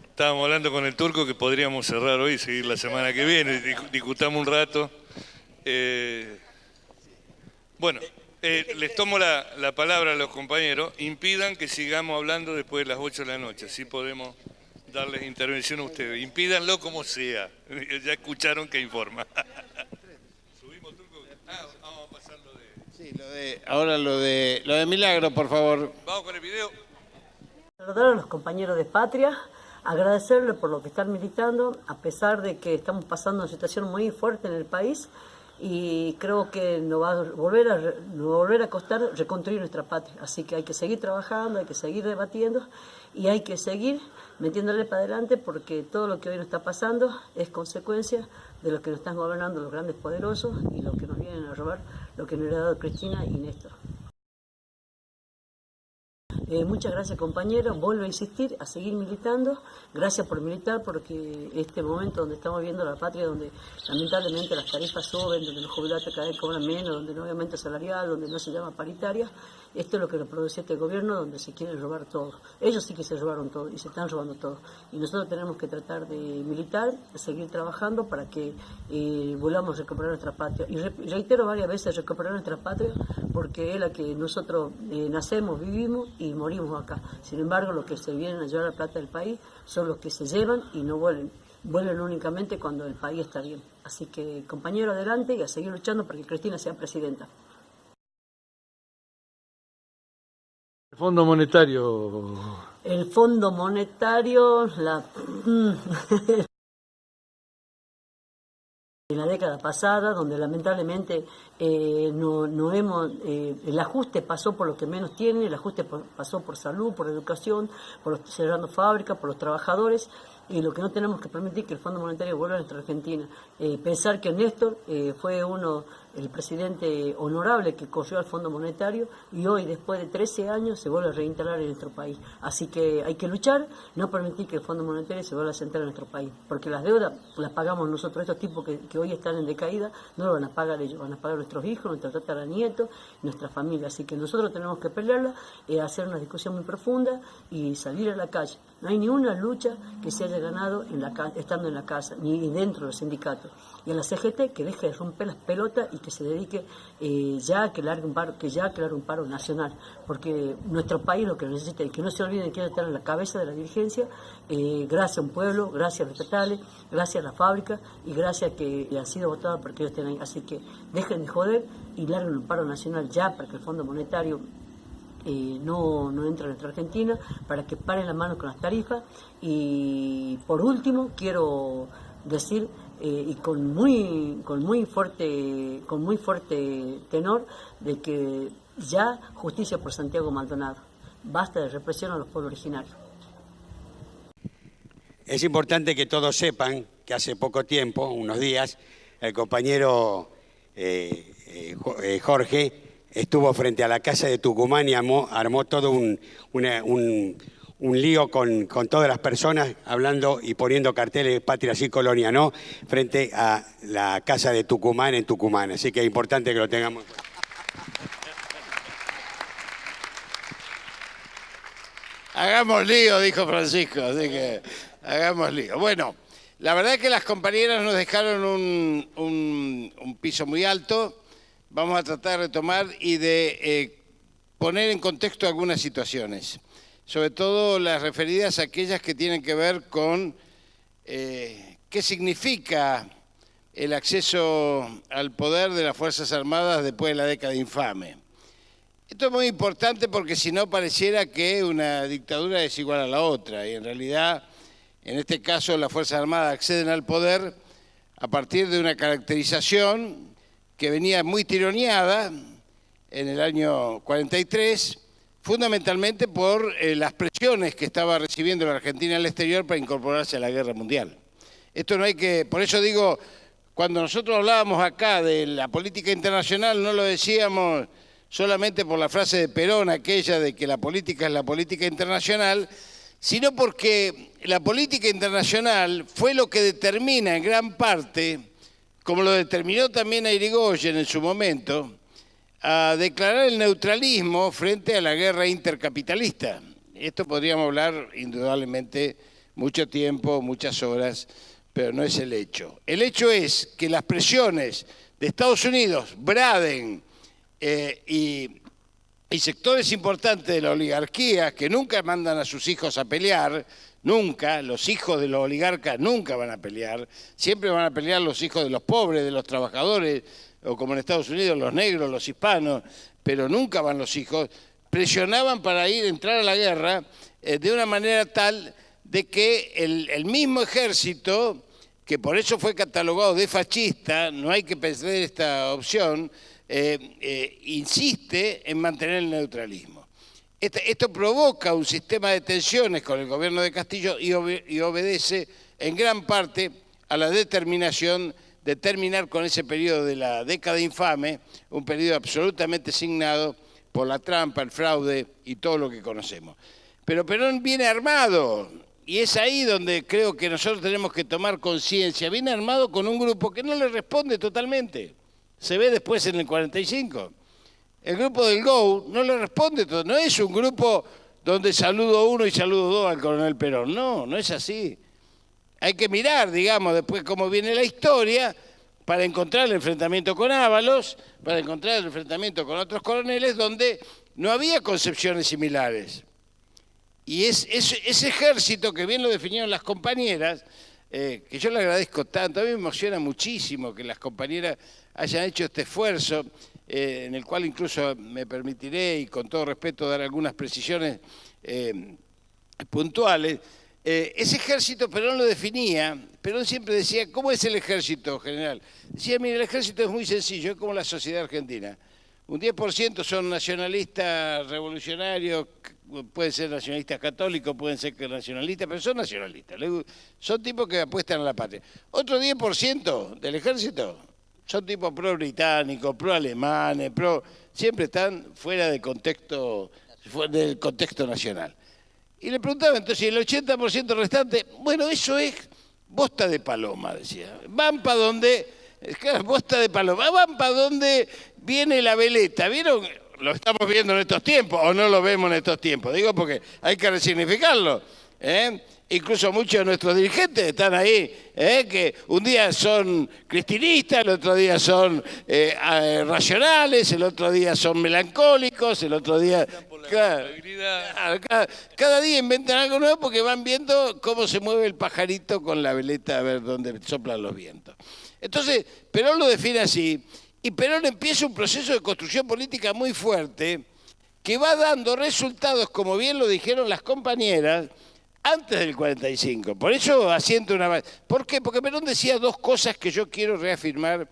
Estábamos hablando con el turco que podríamos cerrar hoy y seguir la semana que viene. Discutamos un rato. Bueno, les tomo la palabra a los compañeros. Impidan que sigamos hablando después de las 8 de la noche. Así podemos darles intervención a ustedes. Impídanlo como sea. Ya escucharon que informa. ¿Subimos, turco? Vamos a pasar lo de... Sí, ahora lo de Milagro, por favor. Vamos con el video. Saludar a los compañeros de Patria, agradecerles por lo que están militando, a pesar de que estamos pasando una situación muy fuerte en el país y creo que nos va a volver a costar reconstruir nuestra patria. Así que hay que seguir trabajando, hay que seguir debatiendo y hay que seguir metiéndole para adelante porque todo lo que hoy nos está pasando es consecuencia de lo que nos están gobernando los grandes poderosos y lo que nos vienen a robar, lo que nos ha dado Cristina y Néstor. Muchas gracias compañeros, vuelvo a insistir, a seguir militando, gracias por militar porque este momento donde estamos viendo la patria, donde lamentablemente las tarifas suben, donde los jubilados cada vez cobran menos, donde no hay aumento salarial, donde no se llama paritaria, esto es lo que reproduce este gobierno donde se quiere robar todo. Ellos sí que se robaron todo y se están robando todo. Y nosotros tenemos que tratar de militar, de seguir trabajando para que volvamos a recuperar nuestra patria. Y reitero varias veces, recuperar nuestra patria porque es la que nosotros nacemos, vivimos y morimos acá. Sin embargo, los que se vienen a llevar la plata del país son los que se llevan y no vuelven. Vuelven únicamente cuando el país está bien. Así que, compañeros, adelante y a seguir luchando para que Cristina sea presidenta. El Fondo Monetario. El Fondo Monetario, En la década pasada, donde lamentablemente el ajuste pasó por los que menos tienen, el ajuste pasó por salud, por educación, por los cerrando fábricas, por los trabajadores, y lo que no tenemos que permitir que el Fondo Monetario vuelva a nuestra Argentina. Pensar que Néstor fue el presidente honorable que corrió al Fondo Monetario y hoy, después de 13 años, se vuelve a reinstalar en nuestro país. Así que hay que luchar, no permitir que el Fondo Monetario se vuelva a sentar en nuestro país, porque las deudas las pagamos nosotros. Estos tipos que hoy están en decaída no lo van a pagar ellos, van a pagar nuestros hijos, nuestros tataranietos, nuestra familia. Así que nosotros tenemos que pelearla, hacer una discusión muy profunda y salir a la calle. No hay ni una lucha que se haya ganado estando en la casa, ni dentro de los sindicatos. Y a la CGT que deje de romper las pelotas y que se dedique ya a que largue un paro nacional, porque nuestro país lo que necesita, y que no se olviden que estar en la cabeza de la dirigencia, gracias a un pueblo, gracias a los estatales, gracias a la fábrica y gracias a que han sido votados porque ellos estén ahí. Así que dejen de joder y larguen un paro nacional ya para que el Fondo Monetario no entra en nuestra Argentina, para que paren la mano con las tarifas. Y por último quiero decir, y con muy fuerte tenor, de que ya justicia por Santiago Maldonado, basta de represión a los pueblos originarios. Es importante que todos sepan que hace poco tiempo, unos días, el compañero Jorge estuvo frente a la casa de Tucumán y armó todo un lío con todas las personas, hablando y poniendo carteles Patria sí, Colonia no, frente a la casa de Tucumán en Tucumán. Así que es importante que lo tengamos. Hagamos lío, dijo Francisco, así que hagamos lío. Bueno, la verdad es que las compañeras nos dejaron un piso muy alto. Vamos a tratar de retomar y de poner en contexto algunas situaciones, sobre todo las referidas a aquellas que tienen que ver con qué significa el acceso al poder de las Fuerzas Armadas después de la década infame. Esto es muy importante porque si no pareciera que una dictadura es igual a la otra, y en realidad, en este caso, las Fuerzas Armadas acceden al poder a partir de una caracterización que venía muy tironeada en el año 43, fundamentalmente por las presiones que estaba recibiendo la Argentina al exterior para incorporarse a la guerra mundial. Esto no hay que, por eso digo, cuando nosotros hablábamos acá de la política internacional, no lo decíamos solamente por la frase de Perón, aquella de que la política es la política internacional, sino porque la política internacional fue lo que determina en gran parte, como lo determinó también a Irigoyen en su momento, a declarar el neutralismo frente a la guerra intercapitalista. Esto podríamos hablar indudablemente mucho tiempo, muchas horas, pero no es el hecho. El hecho es que las presiones de Estados Unidos, Braden y sectores importantes de la oligarquía que nunca mandan a sus hijos a pelear, nunca, los hijos de los oligarcas nunca van a pelear, siempre van a pelear los hijos de los pobres, de los trabajadores, o como en Estados Unidos, los negros, los hispanos, pero nunca van los hijos, presionaban para entrar a la guerra de una manera tal de que el mismo ejército, que por eso fue catalogado de fascista, no hay que perder esta opción, insiste en mantener el neutralismo. Esto provoca un sistema de tensiones con el gobierno de Castillo y obedece en gran parte a la determinación de terminar con ese periodo de la década infame, un periodo absolutamente signado por la trampa, el fraude y todo lo que conocemos. Pero Perón viene armado, y es ahí donde creo que nosotros tenemos que tomar conciencia. Viene armado con un grupo que no le responde totalmente. Se ve después en el 45. El grupo del GO no le responde todo. No es un grupo donde saludo uno y saludo dos al coronel Perón. No, no es así. Hay que mirar, digamos, después cómo viene la historia para encontrar el enfrentamiento con Ábalos, para encontrar el enfrentamiento con otros coroneles donde no había concepciones similares. Y ese ejército, que bien lo definieron las compañeras, que yo le agradezco tanto, a mí me emociona muchísimo que las compañeras hayan hecho este esfuerzo, en el cual incluso me permitiré, y con todo respeto, dar algunas precisiones puntuales. ese ejército Perón lo definía, Perón siempre decía, ¿cómo es el ejército, general? Decía, mire, el ejército es muy sencillo, es como la sociedad argentina. Un 10% son nacionalistas revolucionarios, pueden ser nacionalistas católicos, pueden ser nacionalistas, pero son nacionalistas. Son tipos que apuestan a la patria. Otro 10% del ejército son tipos pro-británicos, pro-alemanes, siempre están fuera del contexto nacional. Y le preguntaba entonces, el 80% restante, bueno, eso es bosta de paloma, decía. Van para donde, claro, bosta de paloma, van para donde viene la veleta. ¿Vieron? Lo estamos viendo en estos tiempos, o no lo vemos en estos tiempos. Digo porque hay que resignificarlo. Incluso muchos de nuestros dirigentes están ahí, que un día son cristinistas, el otro día son racionales, el otro día son melancólicos, el otro día... Claro, cada día inventan algo nuevo porque van viendo cómo se mueve el pajarito con la veleta a ver dónde soplan los vientos. Entonces, Perón lo define así, y Perón empieza un proceso de construcción política muy fuerte que va dando resultados, como bien lo dijeron las compañeras, antes del 45. Por eso asiento una base. ¿Por qué? Porque Perón decía dos cosas que yo quiero reafirmar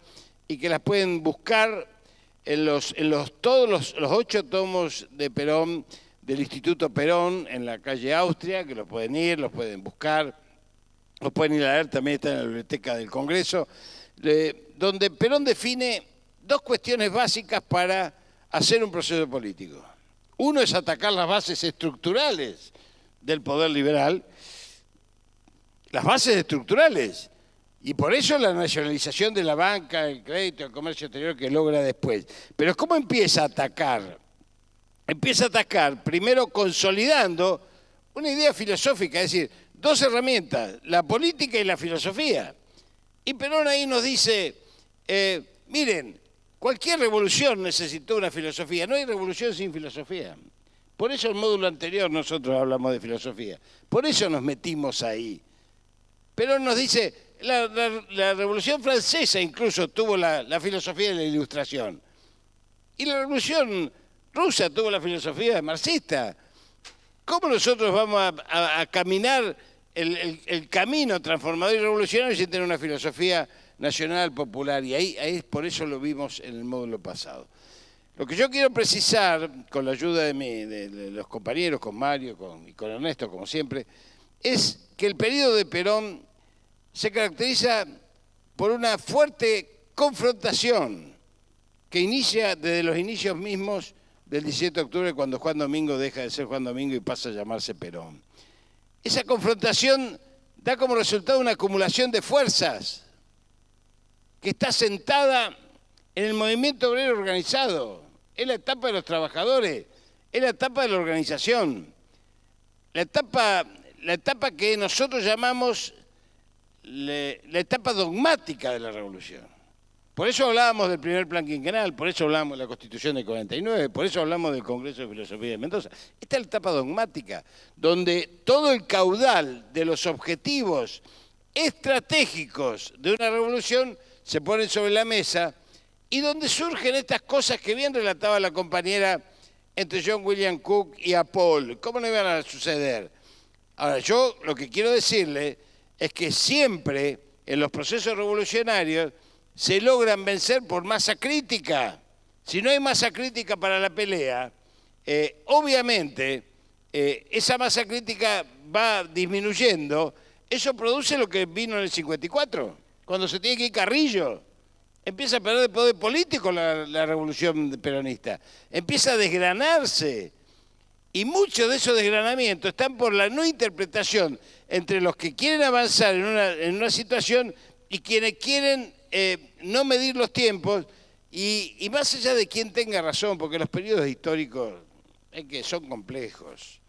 y que las pueden buscar en todos los 8 tomos de Perón, del Instituto Perón, en la calle Austria, que los pueden ir, los pueden buscar, los pueden ir a leer, también está en la biblioteca del Congreso, donde Perón define dos cuestiones básicas para hacer un proceso político. Uno es atacar las bases estructurales del poder liberal, las bases estructurales, y por eso la nacionalización de la banca, el crédito, el comercio exterior que logra después. Pero ¿cómo empieza a atacar? Empieza a atacar primero consolidando una idea filosófica, es decir, dos herramientas, la política y la filosofía. Y Perón ahí nos dice, miren, cualquier revolución necesitó una filosofía, no hay revolución sin filosofía. Por eso en el módulo anterior nosotros hablamos de filosofía, por eso nos metimos ahí. Perón nos dice, la Revolución Francesa incluso tuvo la filosofía de la Ilustración. Y la Revolución Rusa tuvo la filosofía marxista. ¿Cómo nosotros vamos a caminar el camino transformador y revolucionario sin tener una filosofía nacional, popular? Y ahí por eso lo vimos en el módulo pasado. Lo que yo quiero precisar, con la ayuda de los compañeros, con Mario y con Ernesto, como siempre, es que el periodo de Perón se caracteriza por una fuerte confrontación que inicia desde los inicios mismos del 17 de octubre, cuando Juan Domingo deja de ser Juan Domingo y pasa a llamarse Perón. Esa confrontación da como resultado una acumulación de fuerzas que está sentada en el movimiento obrero organizado, es la etapa de los trabajadores, es la etapa de la organización, la etapa que nosotros llamamos la etapa dogmática de la revolución. Por eso hablábamos del primer plan quinquenal, por eso hablábamos de la Constitución del 49, por eso hablamos del Congreso de Filosofía de Mendoza. Esta es la etapa dogmática, donde todo el caudal de los objetivos estratégicos de una revolución se ponen sobre la mesa y donde surgen estas cosas que bien relataba la compañera entre John William Cook y Paul. ¿Cómo no iban a suceder? Ahora, yo lo que quiero decirle es que siempre en los procesos revolucionarios se logran vencer por masa crítica. Si no hay masa crítica para la pelea, obviamente esa masa crítica va disminuyendo. Eso produce lo que vino en el 54, cuando se tiene que ir Carrillo. Empieza a perder poder político la revolución peronista. Empieza a desgranarse. Y muchos de esos desgranamientos están por la no interpretación entre los que quieren avanzar en una situación y quienes quieren no medir los tiempos y más allá de quién tenga razón, porque los periodos históricos es que son complejos.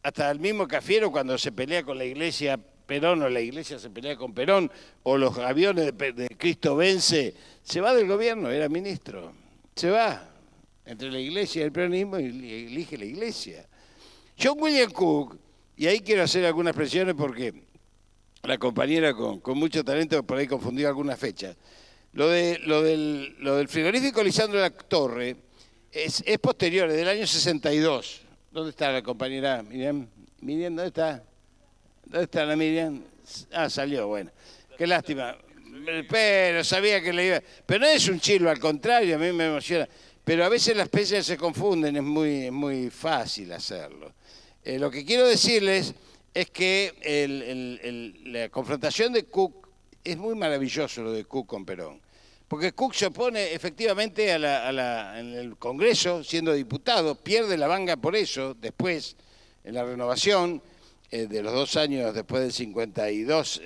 Hasta el mismo Cafiero, cuando se pelea con la iglesia Perón o la iglesia se pelea con Perón o los aviones de Cristo vence, se va del gobierno, era ministro, se va entre la iglesia y el peronismo y elige la iglesia. John William Cook, y ahí quiero hacer algunas presiones porque la compañera con mucho talento por ahí confundió algunas fechas. Lo del frigorífico Lisandro de la Torre es posterior, es del año 62. ¿Dónde está la compañera Miriam? Miriam, ¿dónde está? ¿Dónde está la Miriam? Ah, salió, bueno. Qué lástima. Pero sabía que le iba... Pero no es un chilo, al contrario, a mí me emociona. Pero a veces las especies se confunden, es muy fácil hacerlo. Lo que quiero decirles es que la confrontación de Cook, es muy maravilloso lo de Cook con Perón. Porque Cook se opone efectivamente en el Congreso, siendo diputado, pierde la banca por eso, después, en la renovación de los 2 años después del 52,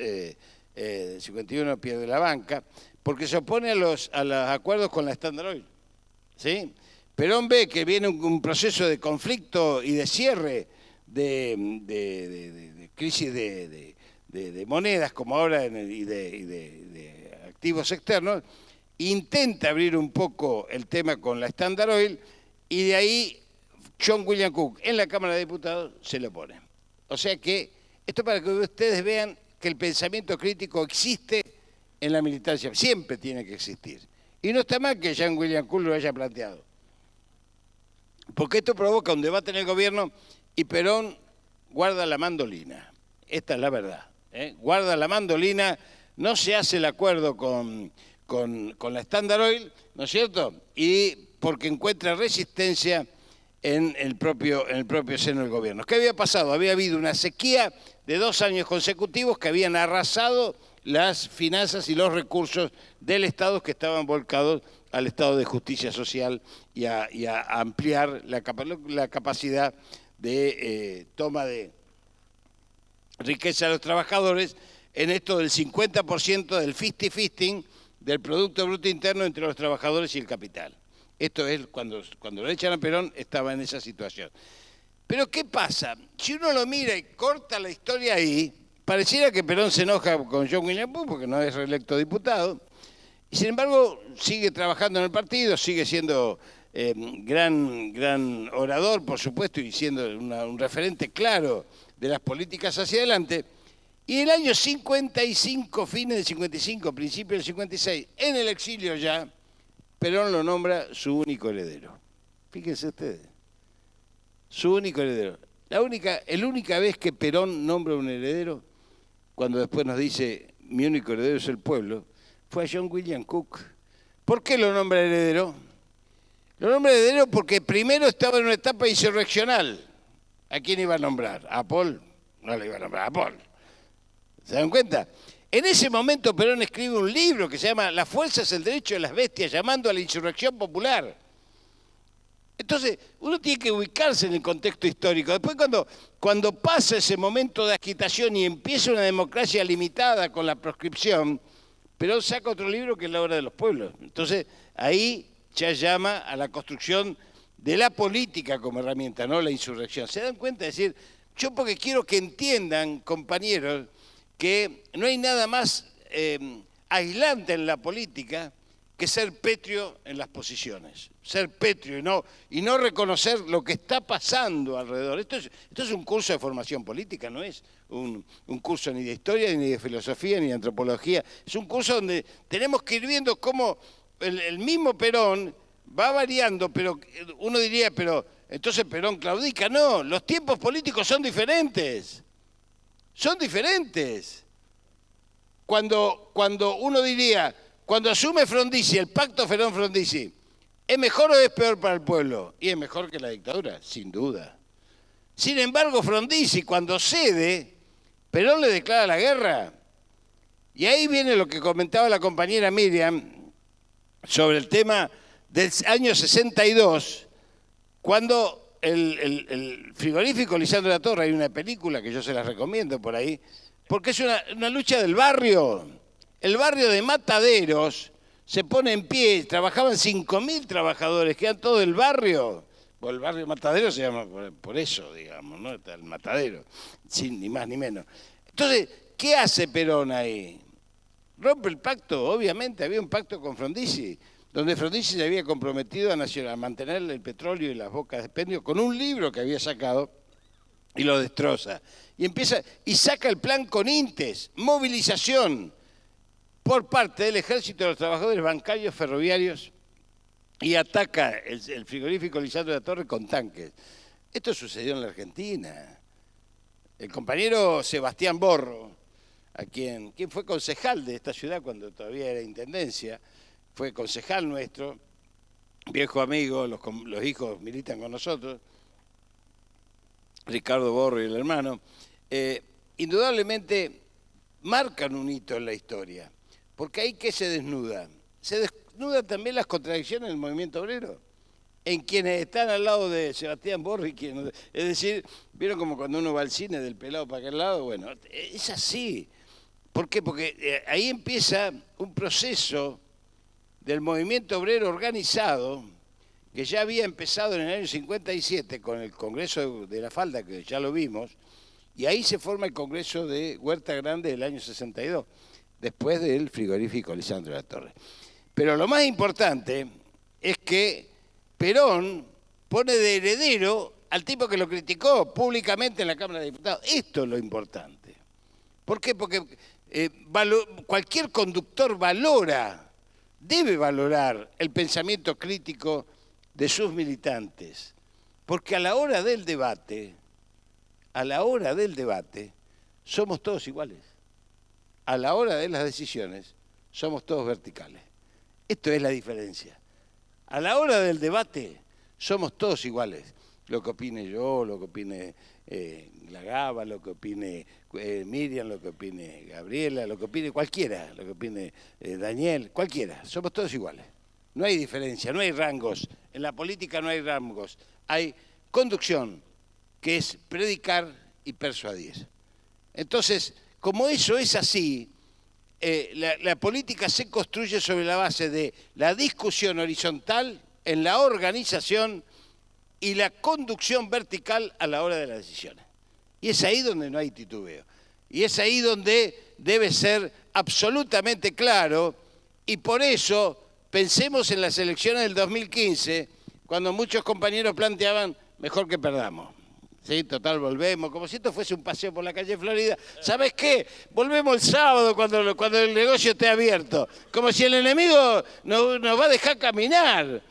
51 pierde la banca, porque se opone a los acuerdos con la Standard Oil. ¿Sí? Perón ve que viene un proceso de conflicto y de cierre de crisis de monedas como ahora y de activos externos, intenta abrir un poco el tema con la Standard Oil y de ahí John William Cook en la Cámara de Diputados se le opone. O sea que esto para que ustedes vean que el pensamiento crítico existe en la militancia, siempre tiene que existir. Y no está mal que John William Cook lo haya planteado, porque esto provoca un debate en el gobierno y Perón guarda la mandolina. Esta es la verdad. Guarda la mandolina, no se hace el acuerdo con la Standard Oil, ¿no es cierto? Y porque encuentra resistencia en el propio seno del gobierno. ¿Qué había pasado? Había habido una sequía de 2 años consecutivos que habían arrasado las finanzas y los recursos del Estado que estaban volcados al Estado de justicia social y a ampliar la capacidad de toma de riqueza de los trabajadores en esto del 50% del fisting del Producto Bruto Interno entre los trabajadores y el capital. Esto es, cuando lo echan a Perón, estaba en esa situación. Pero ¿qué pasa? Si uno lo mira y corta la historia ahí, pareciera que Perón se enoja con John William Cook porque no es reelecto diputado, y sin embargo sigue trabajando en el partido, sigue siendo gran orador, por supuesto, y siendo un referente claro de las políticas hacia adelante. Y en el año 55, fines del 55, principios del 56, en el exilio ya, Perón lo nombra su único heredero. Fíjense ustedes, su único heredero. La única vez que Perón nombra un heredero, cuando después nos dice, mi único heredero es el pueblo, fue a John William Cook. ¿Por qué lo nombra heredero? Lo nombra heredero porque primero estaba en una etapa insurreccional. ¿A quién iba a nombrar? ¿A Paul? No le iba a nombrar a Paul. ¿Se dan cuenta? En ese momento Perón escribe un libro que se llama La fuerza es el derecho de las bestias, llamando a la insurrección popular. Entonces, uno tiene que ubicarse en el contexto histórico. Después, cuando pasa ese momento de agitación y empieza una democracia limitada con la proscripción, Perón saca otro libro que es La obra de los pueblos. Entonces, ahí ya llama a la construcción de la política como herramienta, no la insurrección. ¿Se dan cuenta? Es decir, yo porque quiero que entiendan, compañeros, que no hay nada más aislante en la política que ser pétreo en las posiciones, ser pétreo y no reconocer lo que está pasando alrededor. Esto es un curso de formación política, no es un curso ni de historia, ni de filosofía, ni de antropología. Es un curso donde tenemos que ir viendo cómo el mismo Perón va variando, pero uno diría, pero entonces Perón claudica. No, los tiempos políticos son diferentes. Son diferentes. Cuando uno diría, cuando asume Frondizi, el pacto Perón-Frondizi, ¿es mejor o es peor para el pueblo? Y es mejor que la dictadura, sin duda. Sin embargo, Frondizi, cuando cede, Perón le declara la guerra. Y ahí viene lo que comentaba la compañera Miriam sobre el tema del año 62, cuando el frigorífico Lisandro de la Torre, hay una película que yo se las recomiendo por ahí, porque es una lucha del barrio. El barrio de Mataderos se pone en pie, trabajaban 5.000 trabajadores, que eran todo el barrio. Bueno, el barrio Matadero se llama por eso, digamos, ¿no? Está el Matadero, sin ni más ni menos. Entonces, ¿qué hace Perón ahí? Rompe el pacto, obviamente, había un pacto con Frondizi, donde Frondizi se había comprometido a mantener el petróleo y las bocas de expendio con un libro que había sacado y lo destroza. Y saca el plan Conintes, movilización por parte del Ejército de los Trabajadores Bancarios Ferroviarios y ataca el frigorífico Lisandro de la Torre con tanques. Esto sucedió en la Argentina. el compañero Sebastián Borro, quien fue concejal de esta ciudad cuando todavía era intendencia, fue concejal nuestro, viejo amigo, los hijos militan con nosotros, Ricardo Borro y el hermano, indudablemente marcan un hito en la historia, porque ahí ¿qué se desnuda? Se desnudan también las contradicciones del movimiento obrero, en quienes están al lado de Sebastián Borro y quienes, es decir, vieron como cuando uno va al cine del pelado para aquel lado, bueno, es así. ¿Por qué? Porque ahí empieza un proceso del movimiento obrero organizado que ya había empezado en el año 57 con el Congreso de la Falda, que ya lo vimos, y ahí se forma el Congreso de Huerta Grande del año 62, después del frigorífico Lisandro de la Torre. Pero lo más importante es que Perón pone de heredero al tipo que lo criticó públicamente en la Cámara de Diputados. Esto es lo importante. ¿Por qué? Porque cualquier conductor debe valorar el pensamiento crítico de sus militantes, porque a la hora del debate, somos todos iguales. A la hora de las decisiones, somos todos verticales. Esto es la diferencia. A la hora del debate, somos todos iguales. Lo que opine yo, lo que opine la Gaba, lo que opine Miriam, lo que opine Gabriela, lo que opine cualquiera, lo que opine Daniel, cualquiera. Somos todos iguales. No hay diferencia, no hay rangos. En la política no hay rangos. Hay conducción, que es predicar y persuadir. Entonces, como eso es así, la política se construye sobre la base de la discusión horizontal en la organización y la conducción vertical a la hora de las decisiones. Y es ahí donde no hay titubeo. Y es ahí donde debe ser absolutamente claro, y por eso pensemos en las elecciones del 2015, cuando muchos compañeros planteaban, mejor que perdamos. Sí, total, volvemos, como si esto fuese un paseo por la calle Florida. ¿Sabes qué? Volvemos el sábado cuando el negocio esté abierto. Como si el enemigo nos va a dejar caminar.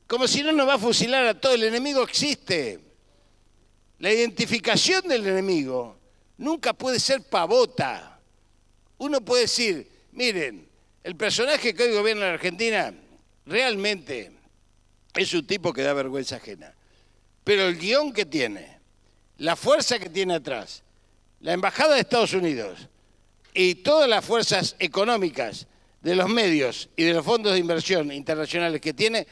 Como si no nos va a fusilar a todo. El enemigo existe. La identificación del enemigo nunca puede ser pavota. Uno puede decir, miren, el personaje que hoy gobierna la Argentina realmente es un tipo que da vergüenza ajena. Pero el guión que tiene, la fuerza que tiene atrás, la Embajada de Estados Unidos y todas las fuerzas económicas de los medios y de los fondos de inversión internacionales que tiene,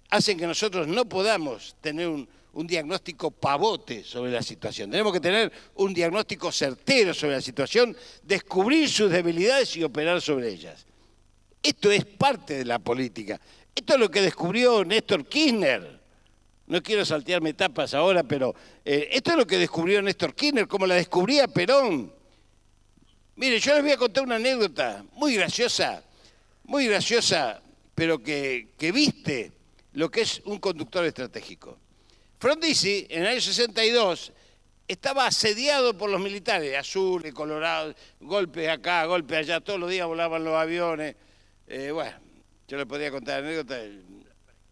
hacen que nosotros no podamos tener un diagnóstico pavote sobre la situación. Tenemos que tener un diagnóstico certero sobre la situación, descubrir sus debilidades y operar sobre ellas. Esto es parte de la política. Esto es lo que descubrió Néstor Kirchner. No quiero saltearme etapas ahora, pero esto es lo que descubrió Néstor Kirchner, como la descubría Perón. Mire, yo les voy a contar una anécdota muy graciosa, pero que viste lo que es un conductor estratégico. Frondizi, en el año 62, estaba asediado por los militares, azules, colorados, golpes acá, golpes allá, todos los días volaban los aviones. Bueno, yo les podría contar anécdotas.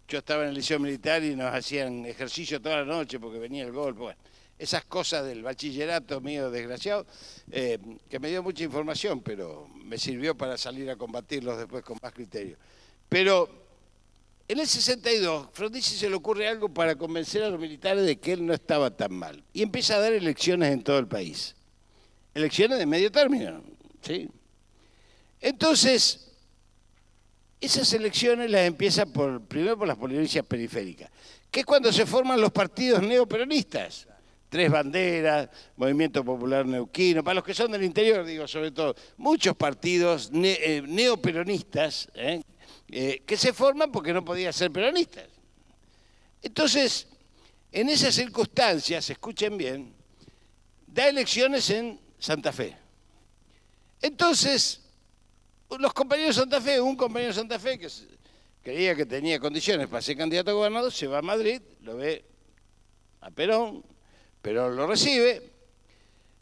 Yo estaba en el liceo militar y nos hacían ejercicio toda la noche porque venía el golpe. Bueno, esas cosas del bachillerato mío desgraciado, que me dio mucha información, pero me sirvió para salir a combatirlos después con más criterio. Pero en el 62, Frondizi se le ocurre algo para convencer a los militares de que él no estaba tan mal. Y empieza a dar elecciones en todo el país. Elecciones de medio término, ¿sí? Entonces, esas elecciones las empieza primero por las provincias periféricas, que es cuando se forman los partidos neoperonistas. Tres Banderas, Movimiento Popular Neuquino, para los que son del interior, digo, sobre todo, muchos partidos neoperonistas, que se forman porque no podían ser peronistas. Entonces, en esas circunstancias, escuchen bien, da elecciones en Santa Fe. Entonces, los compañeros de Santa Fe, un compañero de Santa Fe que creía que tenía condiciones para ser candidato a gobernador, se va a Madrid, lo ve a Perón, Perón lo recibe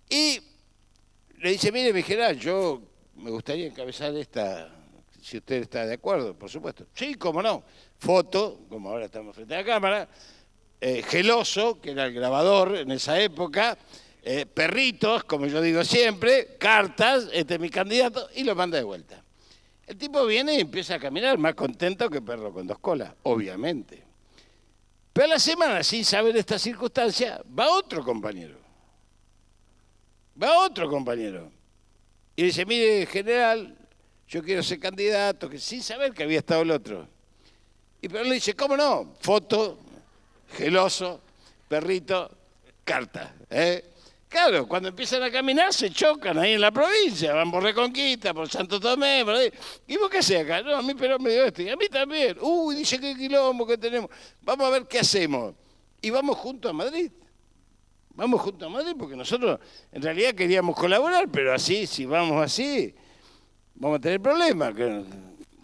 y le dice, mire, mi general, yo me gustaría encabezar esta, si usted está de acuerdo, por supuesto. Sí, cómo no. Foto, como ahora estamos frente a la cámara, Geloso, que era el grabador en esa época, perritos, como yo digo siempre, cartas, este es mi candidato, y lo manda de vuelta. El tipo viene y empieza a caminar más contento que perro con dos colas, obviamente. Pero a la semana, sin saber esta circunstancia, va otro compañero. Y dice, mire, general, yo quiero ser candidato, que sin saber que había estado el otro. Y Perón le dice, ¿cómo no? Foto, geloso, perrito, carta. Claro, cuando empiezan a caminar se chocan ahí en la provincia, van por Reconquista, por Santo Tomé, por ahí. ¿Y vos qué haces acá? No, a mí Perón me dio esto, y a mí también. Uy, dice qué quilombo que tenemos. Vamos a ver qué hacemos. Y vamos juntos a Madrid. Vamos juntos a Madrid porque nosotros en realidad queríamos colaborar, pero así, si vamos así, vamos a tener problemas.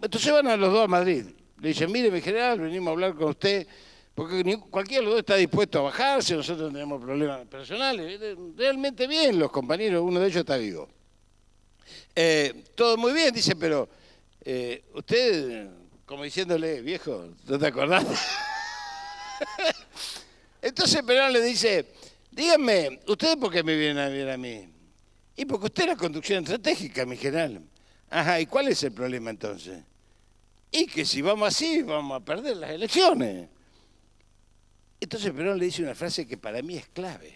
Entonces van a los dos a Madrid. Le dicen, mire, mi general, venimos a hablar con usted, porque cualquiera de los dos está dispuesto a bajarse, nosotros no tenemos problemas personales. Realmente bien los compañeros, uno de ellos está vivo. Todo muy bien, dice, pero usted, como diciéndole, viejo, ¿no te acordás? Entonces Perón le dice, díganme, ¿ustedes por qué me vienen a ver a mí? Y porque usted es la conducción estratégica, mi general. Ajá, ¿y cuál es el problema entonces? Y que si vamos así, vamos a perder las elecciones. Entonces Perón le dice una frase que para mí es clave.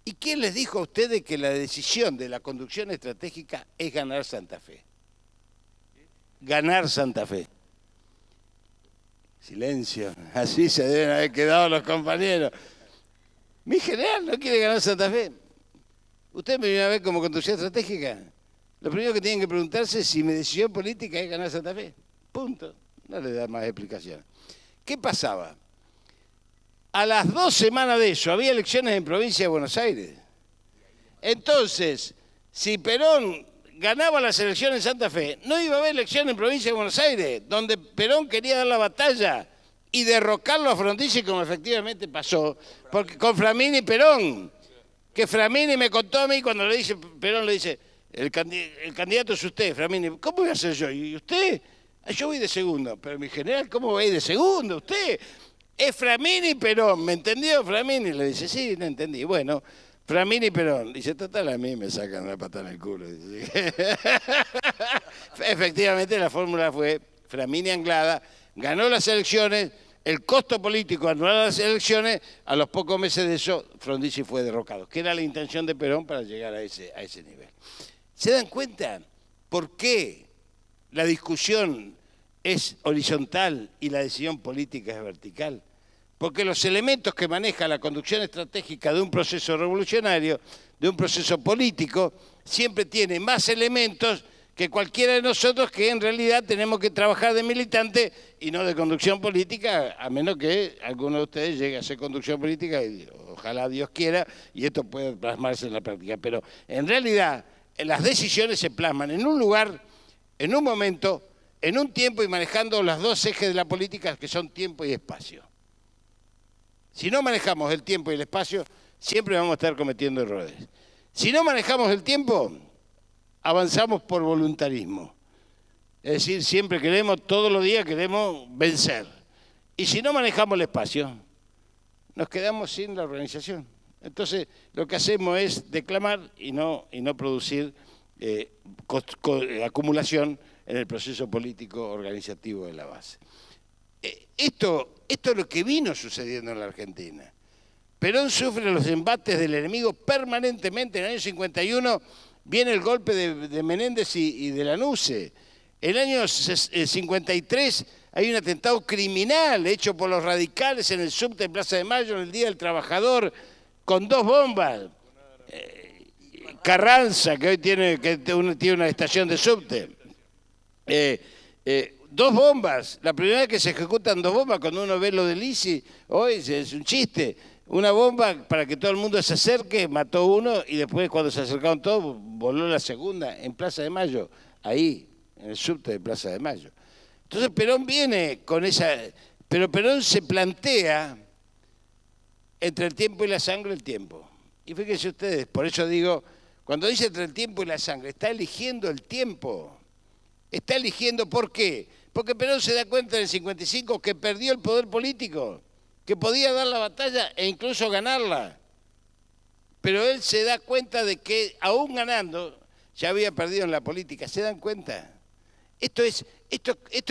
¿Y quién les dijo a ustedes que la decisión de la conducción estratégica es ganar Santa Fe? Ganar Santa Fe. Silencio, así se deben haber quedado los compañeros. Mi general no quiere ganar Santa Fe. ¿Usted me viene a ver como conducción estratégica? Lo primero que tienen que preguntarse es si mi decisión política es ganar Santa Fe. Punto. No le da más explicación. ¿Qué pasaba? A las 2 semanas de eso había elecciones en provincia de Buenos Aires. Entonces, si Perón ganaba las elecciones en Santa Fe, no iba a haber elecciones en provincia de Buenos Aires, donde Perón quería dar la batalla y derrocarlo a Frondizi, como efectivamente pasó, porque con Framini y Perón, que Framini me contó a mí cuando le dice, Perón le dice, el candidato es usted, Framini, ¿cómo voy a ser yo? ¿Y usted? Yo voy de segundo, pero mi general, ¿cómo va a ir de segundo usted? Es Framini y Perón, ¿me entendió Framini? Le dice, sí, no entendí. Bueno, Framini y Perón. Dice, total, a mí me sacan una patada en el culo. Efectivamente, la fórmula fue Framini Anglada, ganó las elecciones, el costo político anular las elecciones, a los pocos meses de eso, Frondizi fue derrocado, que era la intención de Perón para llegar a ese nivel. ¿Se dan cuenta por qué la discusión es horizontal y la decisión política es vertical? Porque los elementos que maneja la conducción estratégica de un proceso revolucionario, de un proceso político, siempre tiene más elementos que cualquiera de nosotros, que en realidad tenemos que trabajar de militante y no de conducción política, a menos que alguno de ustedes llegue a hacer conducción política, y ojalá Dios quiera, y esto puede plasmarse en la práctica. Pero en realidad las decisiones se plasman en un lugar, en un momento, en un tiempo, y manejando los dos ejes de la política, que son tiempo y espacio. Si no manejamos el tiempo y el espacio, siempre vamos a estar cometiendo errores. Si no manejamos el tiempo, avanzamos por voluntarismo. Es decir, siempre todos los días queremos vencer. Y si no manejamos el espacio, nos quedamos sin la organización. Entonces, lo que hacemos es declamar y no producir acumulación en el proceso político organizativo de la base. Esto es lo que vino sucediendo en la Argentina. Perón sufre los embates del enemigo permanentemente. En el año 51 viene el golpe de Menéndez y de Lanusse. En el año 53 hay un atentado criminal hecho por los radicales en el subte de Plaza de Mayo en el Día del Trabajador con 2 bombas. Carranza, que hoy tiene una estación de subte. 2 bombas. La primera vez que se ejecutan 2 bombas, cuando uno ve lo del ISI, hoy es un chiste. Una bomba para que todo el mundo se acerque, mató uno, y después cuando se acercaron todos, voló la segunda en Plaza de Mayo, ahí, en el subte de Plaza de Mayo. Entonces Perón viene con esa... Pero Perón se plantea entre el tiempo y la sangre el tiempo. Y fíjense ustedes, por eso digo, cuando dice entre el tiempo y la sangre, está eligiendo el tiempo. Está eligiendo, ¿por qué? Porque Perón se da cuenta en el 55 que perdió el poder político, que podía dar la batalla e incluso ganarla. pero él se da cuenta de que aún ganando ya había perdido en la política. ¿Se dan cuenta? Esto es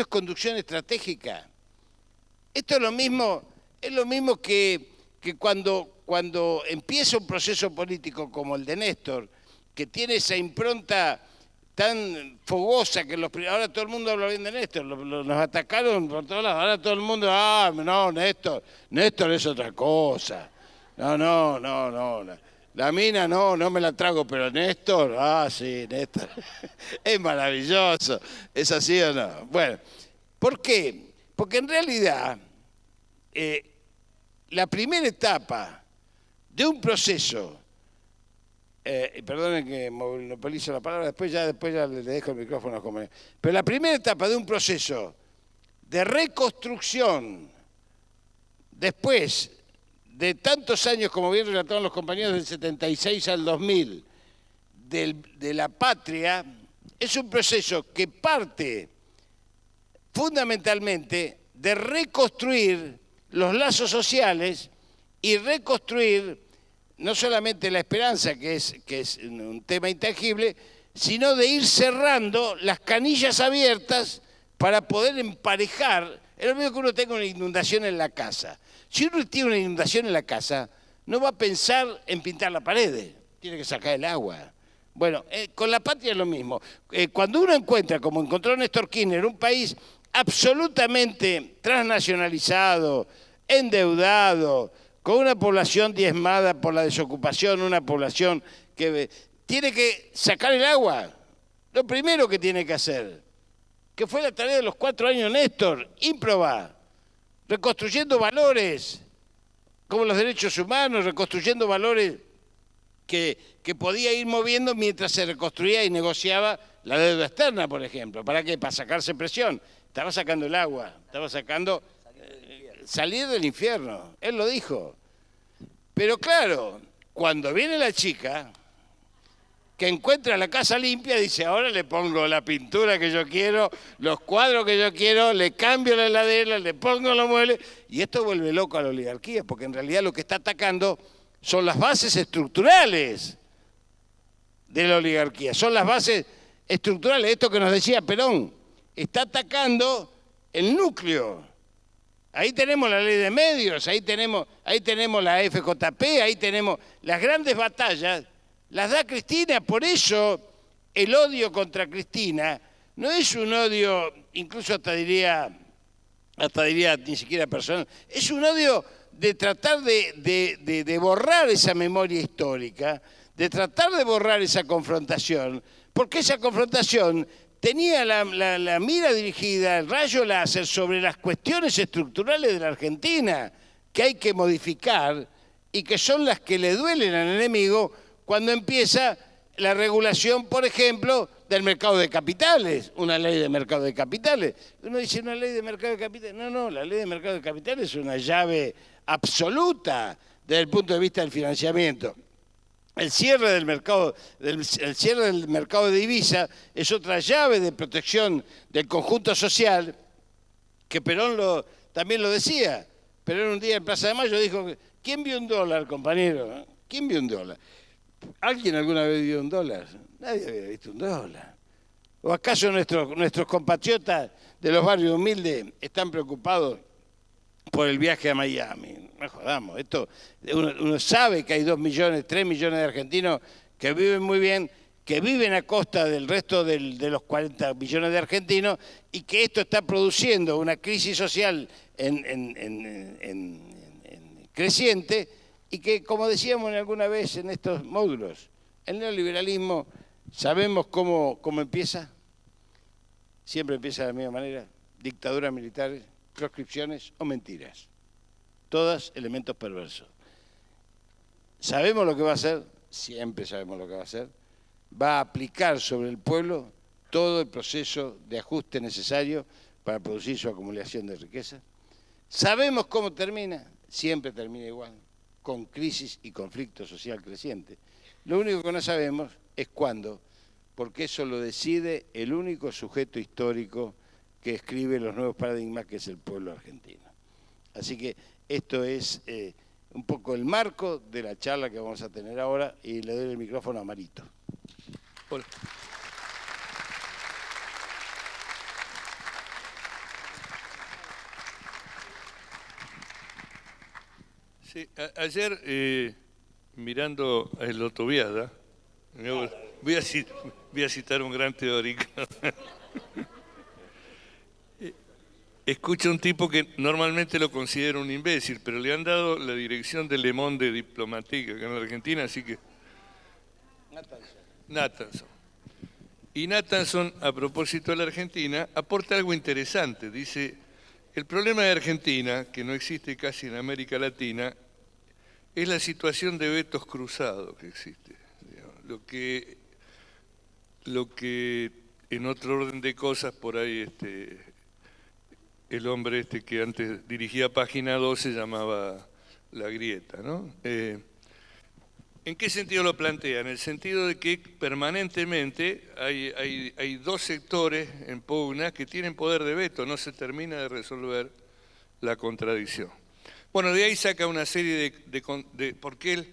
conducción estratégica. Esto es lo mismo que cuando empieza un proceso político como el de Néstor, que tiene esa impronta tan fogosa que ahora todo el mundo habla bien de Néstor, nos atacaron por todos lados, ahora todo el mundo, no, Néstor es otra cosa. No, la mina no me la trago, pero Néstor, sí, Néstor, es maravilloso, ¿es así o no? Bueno, ¿por qué? Porque en realidad la primera etapa de un proceso, perdonen que monopolizo la palabra, después ya le dejo el micrófono a los compañeros, pero la primera etapa de un proceso de reconstrucción, después de tantos años, como bien relataron los compañeros, del 76 al 2000, de la patria, es un proceso que parte fundamentalmente de reconstruir los lazos sociales y reconstruir no solamente la esperanza, que es un tema intangible, sino de ir cerrando las canillas abiertas para poder emparejar. Es lo mismo que uno tenga una inundación en la casa. Si uno tiene una inundación en la casa, no va a pensar en pintar la pared, tiene que sacar el agua. Bueno, con la patria es lo mismo. Cuando uno encuentra, como encontró Néstor Kirchner, un país absolutamente transnacionalizado, endeudado, con una población diezmada por la desocupación, una población que tiene que sacar el agua. Lo primero que tiene que hacer, que fue la tarea de los 4 años Néstor, ímproba, reconstruyendo valores como los derechos humanos, reconstruyendo valores que podía ir moviendo mientras se reconstruía y negociaba la deuda externa, por ejemplo. ¿Para qué? Para sacarse presión. Estaba sacando el agua, estaba sacando salir del infierno, él lo dijo. Pero claro, cuando viene la chica, que encuentra la casa limpia, dice, ahora le pongo la pintura que yo quiero, los cuadros que yo quiero, le cambio la heladera, le pongo los muebles, y esto vuelve loco a la oligarquía, porque en realidad lo que está atacando son las bases estructurales de la oligarquía, son las bases estructurales, esto que nos decía Perón, está atacando el núcleo. Ahí tenemos la ley de medios, ahí tenemos la FJP, ahí tenemos las grandes batallas, las da Cristina. Por eso el odio contra Cristina no es un odio, incluso hasta diría ni siquiera personal, es un odio de tratar de borrar esa memoria histórica, de tratar de borrar esa confrontación, porque esa confrontación tenía la mira dirigida, el rayo láser, sobre las cuestiones estructurales de la Argentina que hay que modificar y que son las que le duelen al enemigo cuando empieza la regulación, por ejemplo, del mercado de capitales, una ley de mercado de capitales. Uno dice, ¿una ley de mercado de capitales? No, la ley de mercado de capitales es una llave absoluta desde el punto de vista del financiamiento. El cierre del mercado de divisa es otra llave de protección del conjunto social que Perón también lo decía. Perón un día en Plaza de Mayo dijo, ¿quién vio un dólar, compañero? ¿Quién vio un dólar? ¿Alguien alguna vez vio un dólar? Nadie había visto un dólar. ¿O acaso nuestros compatriotas de los barrios humildes están preocupados por el viaje a Miami? No jodamos, uno sabe que hay 2 millones, 3 millones de argentinos que viven muy bien, que viven a costa del resto de los 40 millones de argentinos y que esto está produciendo una crisis social creciente y que, como decíamos alguna vez en estos módulos, el neoliberalismo, ¿sabemos cómo empieza? Siempre empieza de la misma manera, dictaduras militares, proscripciones o mentiras. Todos elementos perversos. ¿Sabemos lo que va a hacer? Siempre sabemos lo que va a hacer. Va a aplicar sobre el pueblo todo el proceso de ajuste necesario para producir su acumulación de riqueza. ¿Sabemos cómo termina? Siempre termina igual, con crisis y conflicto social creciente. Lo único que no sabemos es cuándo, porque eso lo decide el único sujeto histórico que escribe los nuevos paradigmas, que es el pueblo argentino. Así que esto es un poco el marco de la charla que vamos a tener ahora y le doy el micrófono a Marito. Hola. Sí, ayer, mirando a Eloto Biada, voy a citar un gran teórico, escucha un tipo que normalmente lo considero un imbécil, pero le han dado la dirección de Le Monde Diplomatique acá en la Argentina, así que... Nathanson. Y Nathanson, a propósito de la Argentina, aporta algo interesante. Dice, el problema de Argentina, que no existe casi en América Latina, es la situación de vetos cruzados que existe. Lo que en otro orden de cosas, por ahí el hombre que antes dirigía Página 12 se llamaba La Grieta, ¿no? ¿En qué sentido lo plantea? En el sentido de que permanentemente hay dos sectores en pugna que tienen poder de veto, no se termina de resolver la contradicción. Bueno, de ahí saca una serie porque él,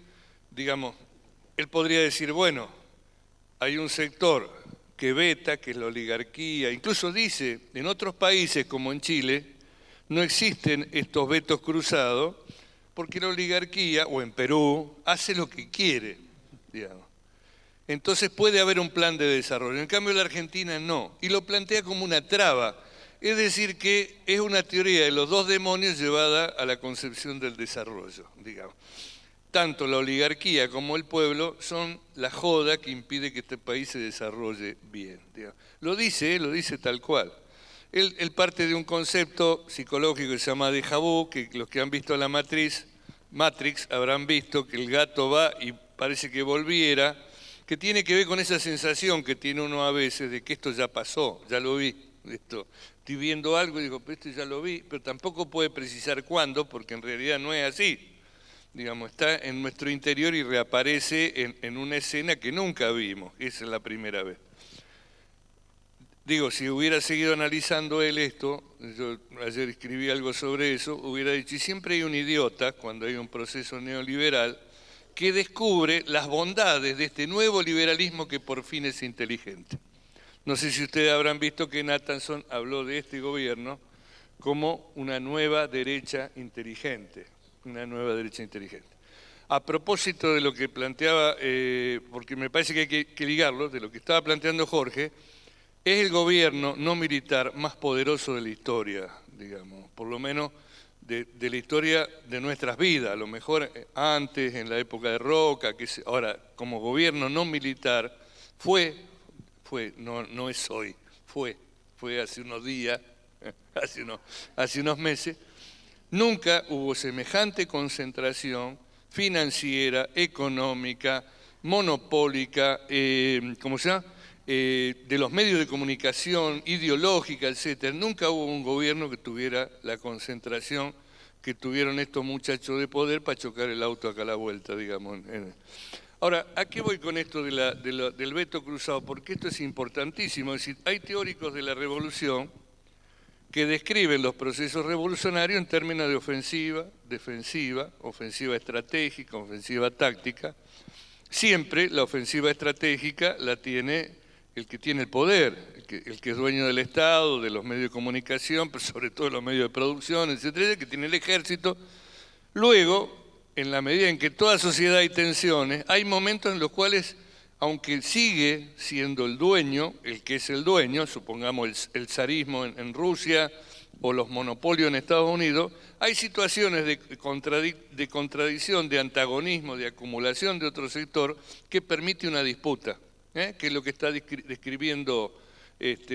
digamos, él podría decir, bueno, hay un sector que veta, que es la oligarquía, incluso dice, en otros países como en Chile, no existen estos vetos cruzados, porque la oligarquía, o en Perú, hace lo que quiere, digamos. Entonces puede haber un plan de desarrollo. En cambio la Argentina no, y lo plantea como una traba. Es decir, que es una teoría de los dos demonios llevada a la concepción del desarrollo, digamos. Tanto la oligarquía como el pueblo son la joda que impide que este país se desarrolle bien, digamos. Lo dice tal cual. Él parte de un concepto psicológico que se llama déjà vu, que los que han visto la Matrix habrán visto que el gato va y parece que volviera, que tiene que ver con esa sensación que tiene uno a veces de que esto ya pasó, ya lo vi, estoy viendo algo y digo, pero esto ya lo vi, pero tampoco puede precisar cuándo, porque en realidad no es así. Digamos, está en nuestro interior y reaparece en una escena que nunca vimos, esa es la primera vez. Digo, si hubiera seguido analizando él esto, yo ayer escribí algo sobre eso, hubiera dicho, y siempre hay un idiota, cuando hay un proceso neoliberal, que descubre las bondades de este nuevo liberalismo que por fin es inteligente. No sé si ustedes habrán visto que Nathanson habló de este gobierno como una nueva derecha inteligente, una nueva derecha inteligente. A propósito de lo que planteaba, porque me parece que hay que ligarlo, de lo que estaba planteando Jorge, es el gobierno no militar más poderoso de la historia, digamos, por lo menos de la historia de nuestras vidas, a lo mejor antes, en la época de Roca, ahora, como gobierno no militar, no es hoy, fue hace unos días, hace unos meses, nunca hubo semejante concentración financiera, económica, monopólica, ¿cómo se llama?, de los medios de comunicación, ideológica, etcétera. Nunca hubo un gobierno que tuviera la concentración que tuvieron estos muchachos de poder para chocar el auto acá a la vuelta, digamos. Ahora, ¿a qué voy con esto del veto cruzado? Porque esto es importantísimo. Es decir, hay teóricos de la revolución que describen los procesos revolucionarios en términos de ofensiva, defensiva, ofensiva estratégica, ofensiva táctica. Siempre la ofensiva estratégica la tiene el que tiene el poder, el que es dueño del Estado, de los medios de comunicación, pero sobre todo de los medios de producción, etcétera, que tiene el ejército. Luego, en la medida en que toda sociedad hay tensiones, hay momentos en los cuales, aunque sigue siendo el dueño, el que es el dueño, supongamos el zarismo en Rusia o los monopolios en Estados Unidos, hay situaciones de contradicción, de antagonismo, de acumulación de otro sector que permite una disputa, que es lo que está describiendo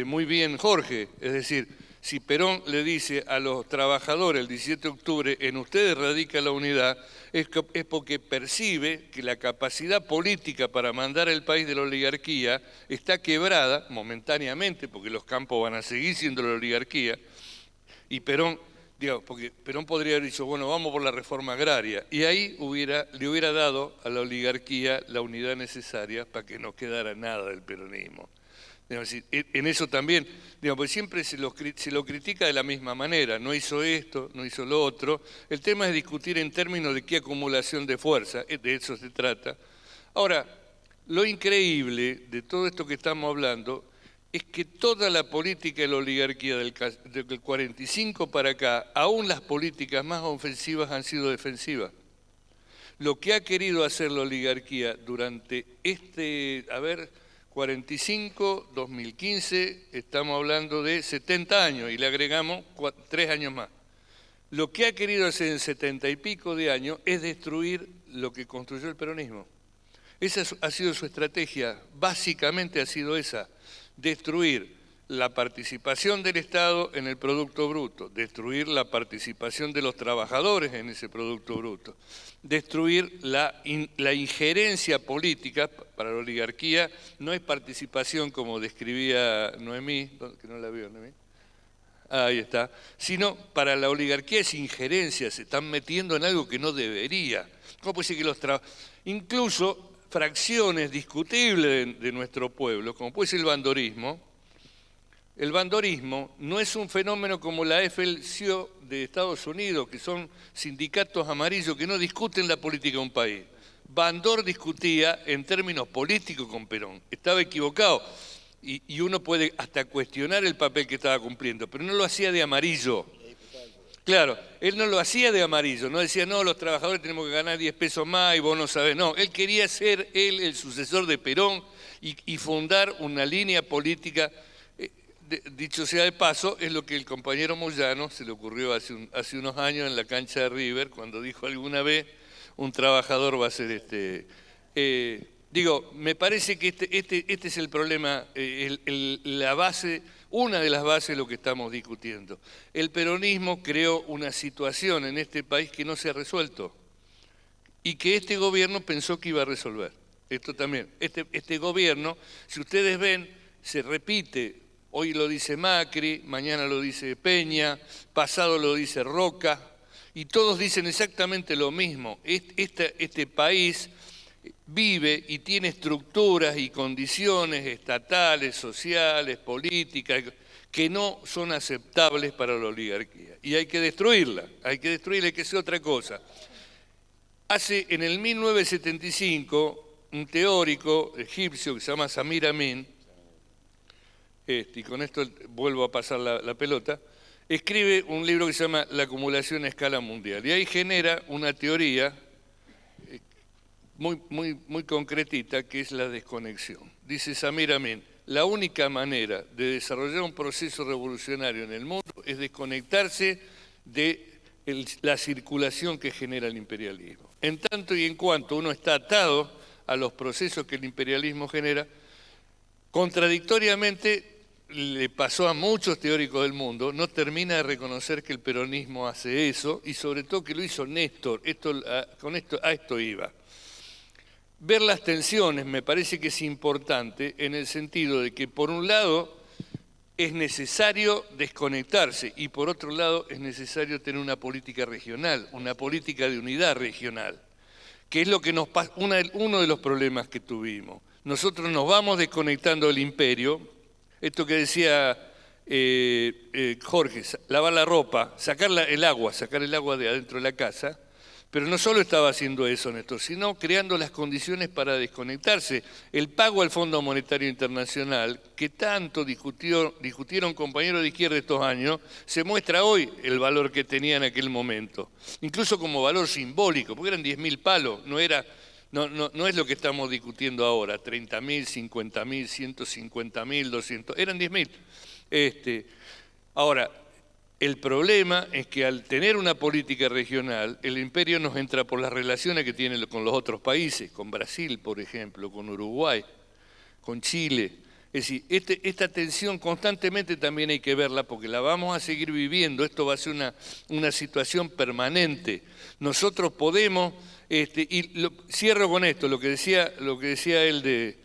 muy bien Jorge. Es decir, si Perón le dice a los trabajadores el 17 de octubre, en ustedes radica la unidad, es porque percibe que la capacidad política para mandar el país de la oligarquía está quebrada momentáneamente, porque los campos van a seguir siendo la oligarquía, y Perón, digamos, porque Perón podría haber dicho, bueno, vamos por la reforma agraria, y ahí le hubiera dado a la oligarquía la unidad necesaria para que no quedara nada del peronismo. Es decir, en eso también, digamos, porque siempre se lo critica de la misma manera, no hizo esto, no hizo lo otro. El tema es discutir en términos de qué acumulación de fuerza, de eso se trata. Ahora, lo increíble de todo esto que estamos hablando es que toda la política de la oligarquía del 45 para acá, aún las políticas más ofensivas han sido defensivas. Lo que ha querido hacer la oligarquía durante 45, 2015, estamos hablando de 70 años y le agregamos 3 años más. Lo que ha querido hacer en 70 y pico de años es destruir lo que construyó el peronismo. Esa ha sido su estrategia, básicamente ha sido esa, destruir la participación del Estado en el Producto Bruto, destruir la participación de los trabajadores en ese Producto Bruto, destruir la injerencia política. Para la oligarquía no es participación como describía Noemí, que no la veo, Noemí. Ahí está. Sino para la oligarquía es injerencia, se están metiendo en algo que no debería. ¿Cómo puede ser que incluso fracciones discutibles de nuestro pueblo, como puede ser el bandorismo no es un fenómeno como la FLCO de Estados Unidos, que son sindicatos amarillos que no discuten la política de un país. Bandor discutía en términos políticos con Perón, estaba equivocado y uno puede hasta cuestionar el papel que estaba cumpliendo, pero no lo hacía de amarillo. Claro, él no lo hacía de amarillo, no decía, no, los trabajadores tenemos que ganar 10 pesos más y vos no sabés. No, él quería ser el sucesor de Perón y fundar una línea política. Dicho sea de paso, es lo que el compañero Moyano se le ocurrió hace unos años en la cancha de River, cuando dijo alguna vez, un trabajador va a ser me parece que este es el problema, la base. Una de las bases de lo que estamos discutiendo. El peronismo creó una situación en este país que no se ha resuelto y que este gobierno pensó que iba a resolver. Esto también. Este gobierno, si ustedes ven, se repite. Hoy lo dice Macri, mañana lo dice Peña, pasado lo dice Roca, y todos dicen exactamente lo mismo. Este país vive y tiene estructuras y condiciones estatales, sociales, políticas, que no son aceptables para la oligarquía. Y hay que destruirla, hay que hacer otra cosa. En el 1975, un teórico egipcio que se llama Samir Amin, y con esto vuelvo a pasar la pelota, escribe un libro que se llama La acumulación a escala mundial. Y ahí genera una teoría muy concretita, que es la desconexión. Dice Samir Amin, la única manera de desarrollar un proceso revolucionario en el mundo es desconectarse de la circulación que genera el imperialismo. En tanto y en cuanto uno está atado a los procesos que el imperialismo genera, contradictoriamente le pasó a muchos teóricos del mundo, no termina de reconocer que el peronismo hace eso, y sobre todo que lo hizo Néstor. A esto iba. Ver las tensiones me parece que es importante en el sentido de que por un lado es necesario desconectarse y por otro lado es necesario tener una política regional, una política de unidad regional, que es lo que nos pasa, uno de los problemas que tuvimos. Nosotros nos vamos desconectando del imperio, esto que decía Jorge, lavar la ropa, sacar el agua de adentro de la casa. Pero no solo estaba haciendo eso, Néstor, sino creando las condiciones para desconectarse. El pago al Fondo Monetario Internacional, que tanto discutieron compañeros de izquierda estos años, se muestra hoy el valor que tenía en aquel momento. Incluso como valor simbólico, porque eran 10.000 palos, no es lo que estamos discutiendo ahora, 30.000, 50.000, 150.000, 200, eran 10.000. Ahora, el problema es que al tener una política regional, el imperio nos entra por las relaciones que tiene con los otros países, con Brasil, por ejemplo, con Uruguay, con Chile. Es decir, esta tensión constantemente también hay que verla porque la vamos a seguir viviendo. Esto va a ser una situación permanente. Nosotros podemos, cierro con esto, lo que decía él de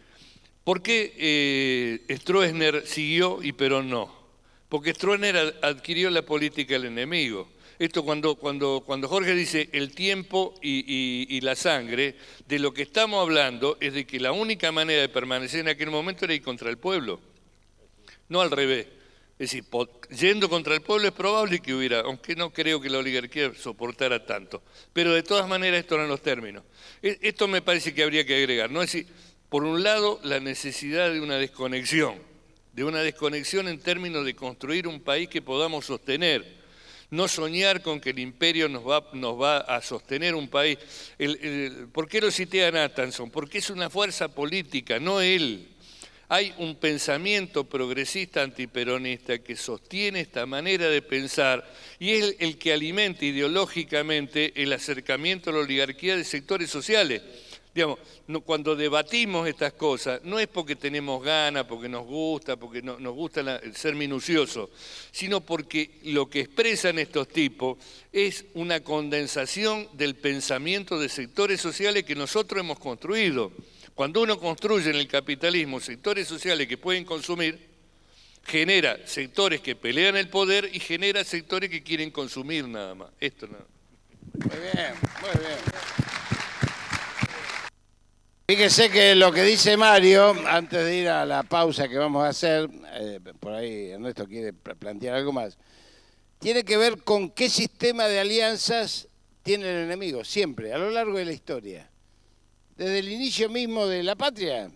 ¿por qué Stroessner siguió y Perón no? Porque Stroessner adquirió la política del enemigo. Esto cuando Jorge dice el tiempo y la sangre, de lo que estamos hablando es de que la única manera de permanecer en aquel momento era ir contra el pueblo. no al revés. Es decir, yendo contra el pueblo es probable que hubiera, aunque no creo que la oligarquía soportara tanto. Pero de todas maneras estos eran los términos. Esto me parece que habría que agregar, ¿no? Es decir, por un lado, la necesidad de una desconexión en términos de construir un país que podamos sostener, no soñar con que el imperio nos va a sostener un país. ¿Por qué lo cité a Nathanson? Porque es una fuerza política, no él. Hay un pensamiento progresista antiperonista que sostiene esta manera de pensar y es el que alimenta ideológicamente el acercamiento a la oligarquía de sectores sociales. Digamos, cuando debatimos estas cosas, no es porque tenemos ganas, porque nos gusta, porque nos gusta ser minucioso, sino porque lo que expresan estos tipos es una condensación del pensamiento de sectores sociales que nosotros hemos construido. Cuando uno construye en el capitalismo sectores sociales que pueden consumir, genera sectores que pelean el poder y genera sectores que quieren consumir nada más. Esto nada. Muy bien, muy bien. Fíjese que lo que dice Mario, antes de ir a la pausa que vamos a hacer, por ahí Ernesto quiere plantear algo más, tiene que ver con qué sistema de alianzas tiene el enemigo, siempre, a lo largo de la historia. Desde el inicio mismo de la patria.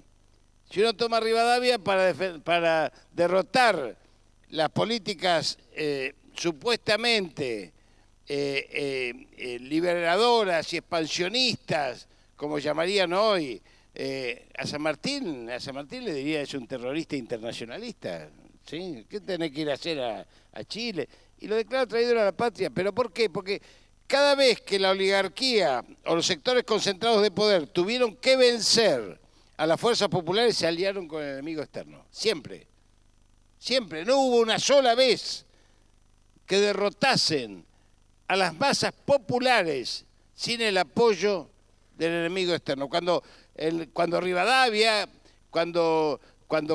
Si uno toma Rivadavia para derrotar las políticas supuestamente liberadoras y expansionistas, como llamarían hoy, a San Martín le diría es un terrorista internacionalista. ¿Sí? ¿Qué tenés que ir a hacer a Chile? Y lo declara traidor a la patria. ¿Pero por qué? Porque cada vez que la oligarquía o los sectores concentrados de poder tuvieron que vencer a las fuerzas populares, se aliaron con el enemigo externo. Siempre. Siempre. No hubo una sola vez que derrotasen a las masas populares sin el apoyo del enemigo externo. Cuando Rivadavia, cuando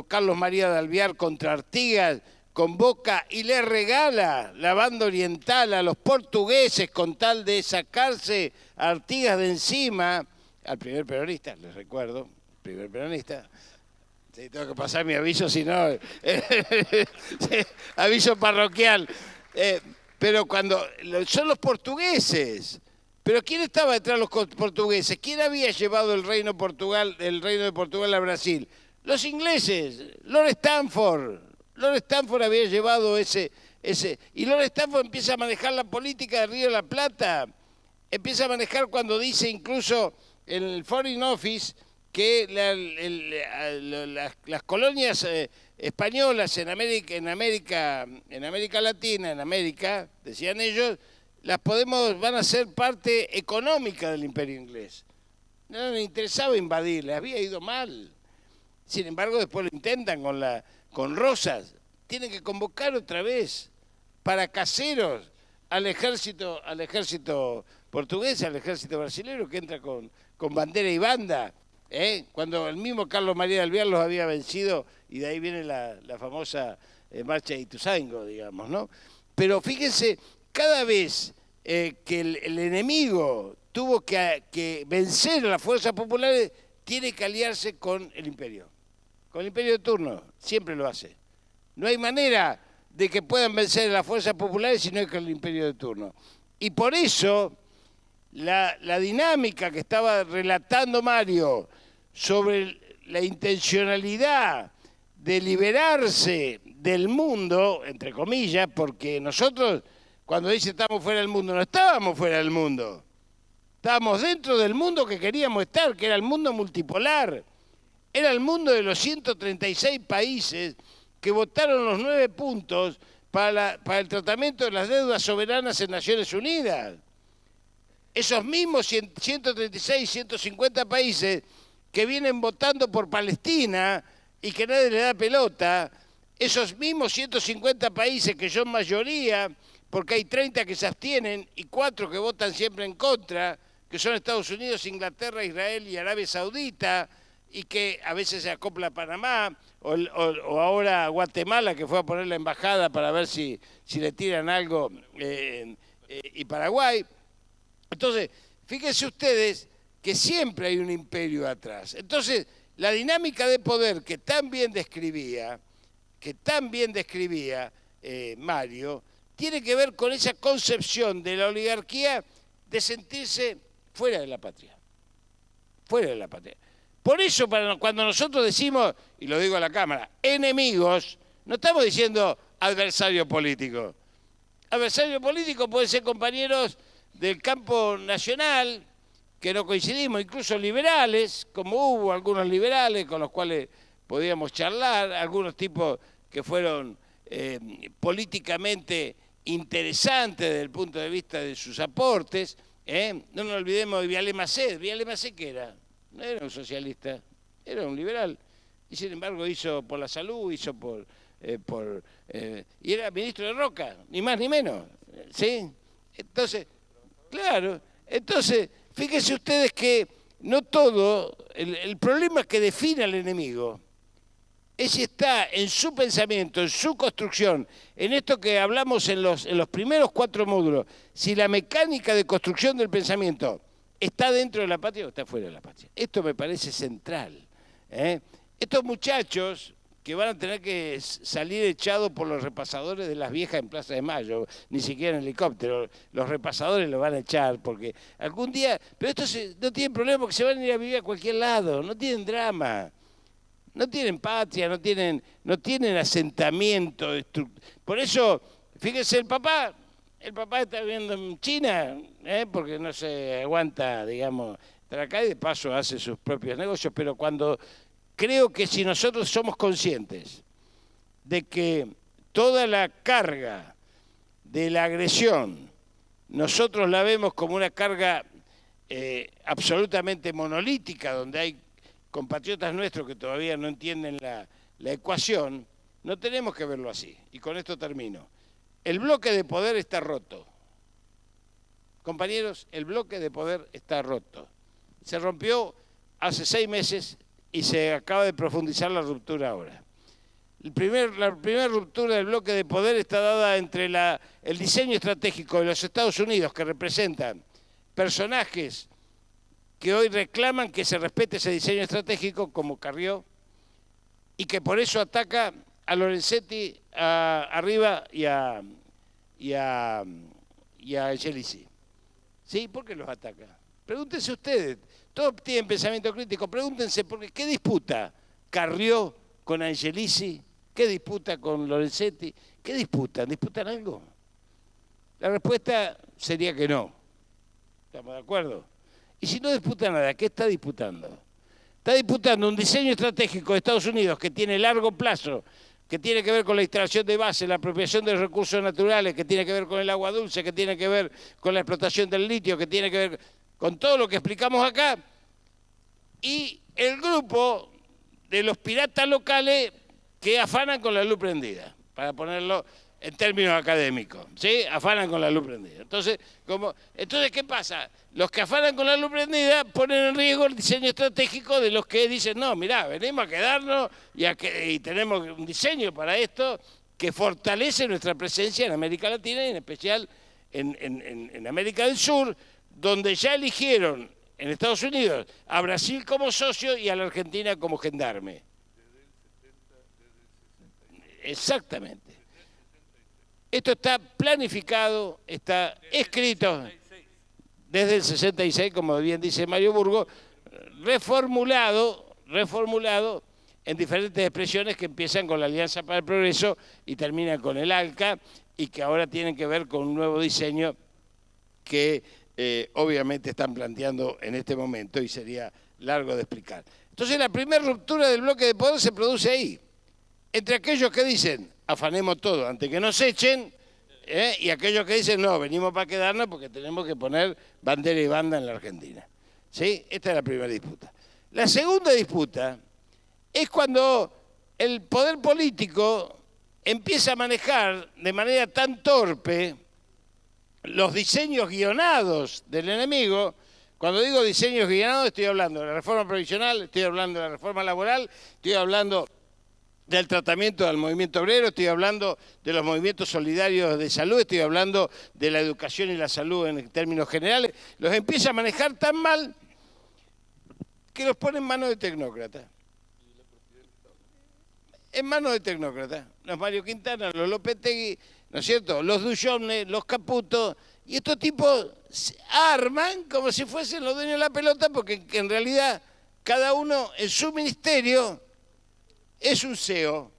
Carlos María de Alvear contra Artigas convoca y le regala la banda oriental a los portugueses con tal de sacarse a Artigas de encima, al primer peronista, les recuerdo, primer peronista. Sí, tengo que pasar mi aviso, si no, aviso parroquial. Pero cuando son los portugueses. Pero ¿quién estaba detrás de los portugueses? ¿Quién había llevado el reino de Portugal a Brasil? Los ingleses, Lord Stanford. Lord Stanford había llevado ese. Y Lord Stanford empieza a manejar la política de Río de la Plata. Empieza a manejar cuando dice incluso en el Foreign Office que las colonias españolas en América Latina, decían ellos, van a ser parte económica del imperio inglés. No les interesaba invadir, les había ido mal. Sin embargo, después lo intentan con Rosas. Tienen que convocar otra vez para caseros al ejército portugués, al ejército brasileño, que entra con bandera y banda. Cuando el mismo Carlos María de Alvear los había vencido, y de ahí viene la famosa marcha de Ituzaingó, digamos, ¿no? Pero fíjense, cada vez que el enemigo tuvo que vencer a las fuerzas populares, tiene que aliarse con el imperio de turno, siempre lo hace. No hay manera de que puedan vencer a las fuerzas populares si no es con el imperio de turno. Y por eso la dinámica que estaba relatando Mario sobre la intencionalidad de liberarse del mundo, entre comillas, porque nosotros, cuando dice estamos fuera del mundo, no estábamos fuera del mundo. Estábamos dentro del mundo que queríamos estar, que era el mundo multipolar. Era el mundo de los 136 países que votaron los 9 puntos para el tratamiento de las deudas soberanas en Naciones Unidas. Esos mismos 136, 150 países que vienen votando por Palestina y que nadie le da pelota, esos mismos 150 países que son mayoría, porque hay 30 que se abstienen y 4 que votan siempre en contra, que son Estados Unidos, Inglaterra, Israel y Arabia Saudita, y que a veces se acopla a Panamá, o ahora a Guatemala, que fue a poner la embajada para ver si le tiran algo, y Paraguay. Entonces, fíjense ustedes que siempre hay un imperio atrás. Entonces, la dinámica de poder que tan bien describía que tan bien describía Mario, tiene que ver con esa concepción de la oligarquía de sentirse fuera de la patria. Fuera de la patria. Por eso, cuando nosotros decimos, y lo digo a la Cámara, enemigos, no estamos diciendo adversario político. Adversario político pueden ser compañeros del campo nacional, que no coincidimos, incluso liberales, como hubo algunos liberales con los cuales podíamos charlar, algunos tipos que fueron políticamente interesantes desde el punto de vista de sus aportes. No nos olvidemos de Vialé Macé. ¿Vialé Macé qué era? No era un socialista, era un liberal. Y sin embargo hizo por la salud, hizo y era ministro de Roca, ni más ni menos. ¿Sí? Entonces, claro, entonces, fíjense ustedes que no todo, el problema que define al enemigo es si está en su pensamiento, en su construcción, en esto que hablamos en los primeros 4 módulos, si la mecánica de construcción del pensamiento está dentro de la patria o está fuera de la patria. Esto me parece central. Estos muchachos que van a tener que salir echados por los repasadores de las viejas en Plaza de Mayo, ni siquiera en helicóptero, los repasadores los van a echar porque algún día, pero estos no tienen problema porque se van a ir a vivir a cualquier lado, no tienen drama. No tienen patria, no tienen asentamiento. Por eso, fíjense, el papá está viviendo en China, porque no se aguanta, digamos, estar acá y de paso hace sus propios negocios, pero creo que si nosotros somos conscientes de que toda la carga de la agresión, nosotros la vemos como una carga absolutamente monolítica, donde hay compatriotas nuestros que todavía no entienden la ecuación, no tenemos que verlo así. Y con esto termino. El bloque de poder está roto. Compañeros, el bloque de poder está roto. Se rompió hace 6 meses y se acaba de profundizar la ruptura ahora. La primera ruptura del bloque de poder está dada entre el diseño estratégico de los Estados Unidos, que representan personajes que hoy reclaman que se respete ese diseño estratégico, como Carrió, y que por eso ataca a Lorenzetti arriba y a Angelici. ¿Sí? ¿Por qué los ataca? Pregúntense ustedes, todos tienen pensamiento crítico, pregúntense, porque ¿qué disputa Carrió con Angelici? ¿Qué disputa con Lorenzetti? ¿Qué disputan? ¿Disputan algo? La respuesta sería que no. ¿Estamos de acuerdo? Y si no disputa nada, ¿qué está disputando? Está disputando un diseño estratégico de Estados Unidos que tiene largo plazo, que tiene que ver con la instalación de base, la apropiación de recursos naturales, que tiene que ver con el agua dulce, que tiene que ver con la explotación del litio, que tiene que ver con todo lo que explicamos acá, y el grupo de los piratas locales que afanan con la luz prendida, para ponerlo en términos académicos, ¿sí? Afanan con la luz prendida. Entonces, ¿qué pasa? Los que afanan con la luz prendida ponen en riesgo el diseño estratégico de los que dicen, no, mirá, venimos a quedarnos y tenemos un diseño para esto que fortalece nuestra presencia en América Latina y en especial en América del Sur, donde ya eligieron en Estados Unidos a Brasil como socio y a la Argentina como gendarme. Exactamente. Esto está planificado, está escrito desde el 66, como bien dice Mario Burgo, reformulado en diferentes expresiones que empiezan con la Alianza para el Progreso y terminan con el ALCA y que ahora tienen que ver con un nuevo diseño que obviamente están planteando en este momento y sería largo de explicar. Entonces la primera ruptura del bloque de poder se produce ahí, entre aquellos que dicen afanemos todo antes que nos echen, y aquellos que dicen no, venimos para quedarnos porque tenemos que poner bandera y banda en la Argentina. ¿Sí? Esta es la primera disputa. La segunda disputa es cuando el poder político empieza a manejar de manera tan torpe los diseños guionados del enemigo. Cuando digo diseños guionados estoy hablando de la reforma provisional, estoy hablando de la reforma laboral, estoy hablando del tratamiento del movimiento obrero, estoy hablando de los movimientos solidarios de salud, estoy hablando de la educación y la salud en términos generales. Los empieza a manejar tan mal que los pone en manos de tecnócratas. en manos de tecnócratas. Los Mario Quintana, los Lopetegui, ¿no es cierto? Los Duchovne, los Caputo, y estos tipos se arman como si fuesen los dueños de la pelota, porque en realidad cada uno en su ministerio es un CEO,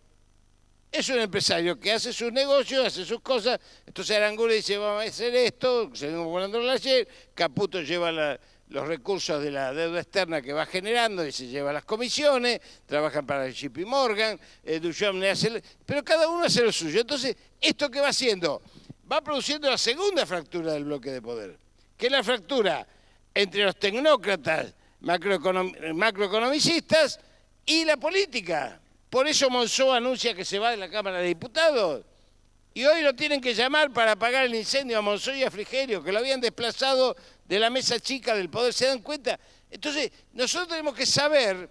es un empresario que hace sus negocios, hace sus cosas. Entonces Aranguren dice, vamos a hacer esto, seguimos volando ayer, Caputo lleva los recursos de la deuda externa que va generando y se lleva las comisiones, trabajan para el JP Morgan, Duchovne hace, pero cada uno hace lo suyo. Entonces, ¿esto qué va haciendo? Va produciendo la segunda fractura del bloque de poder, que es la fractura entre los tecnócratas macroeconomicistas y la política. Por eso Monzó anuncia que se va de la Cámara de Diputados. Y hoy lo tienen que llamar para apagar el incendio a Monzó y a Frigerio, que lo habían desplazado de la mesa chica del poder. ¿Se dan cuenta? Entonces, nosotros tenemos que saber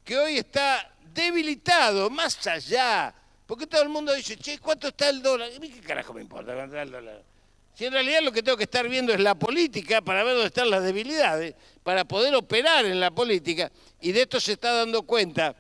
que hoy está debilitado, más allá, porque todo el mundo dice, che, ¿cuánto está el dólar? ¿Y qué carajo me importa cuánto está el dólar? Si en realidad lo que tengo que estar viendo es la política para ver dónde están las debilidades, para poder operar en la política, y de esto se está dando cuenta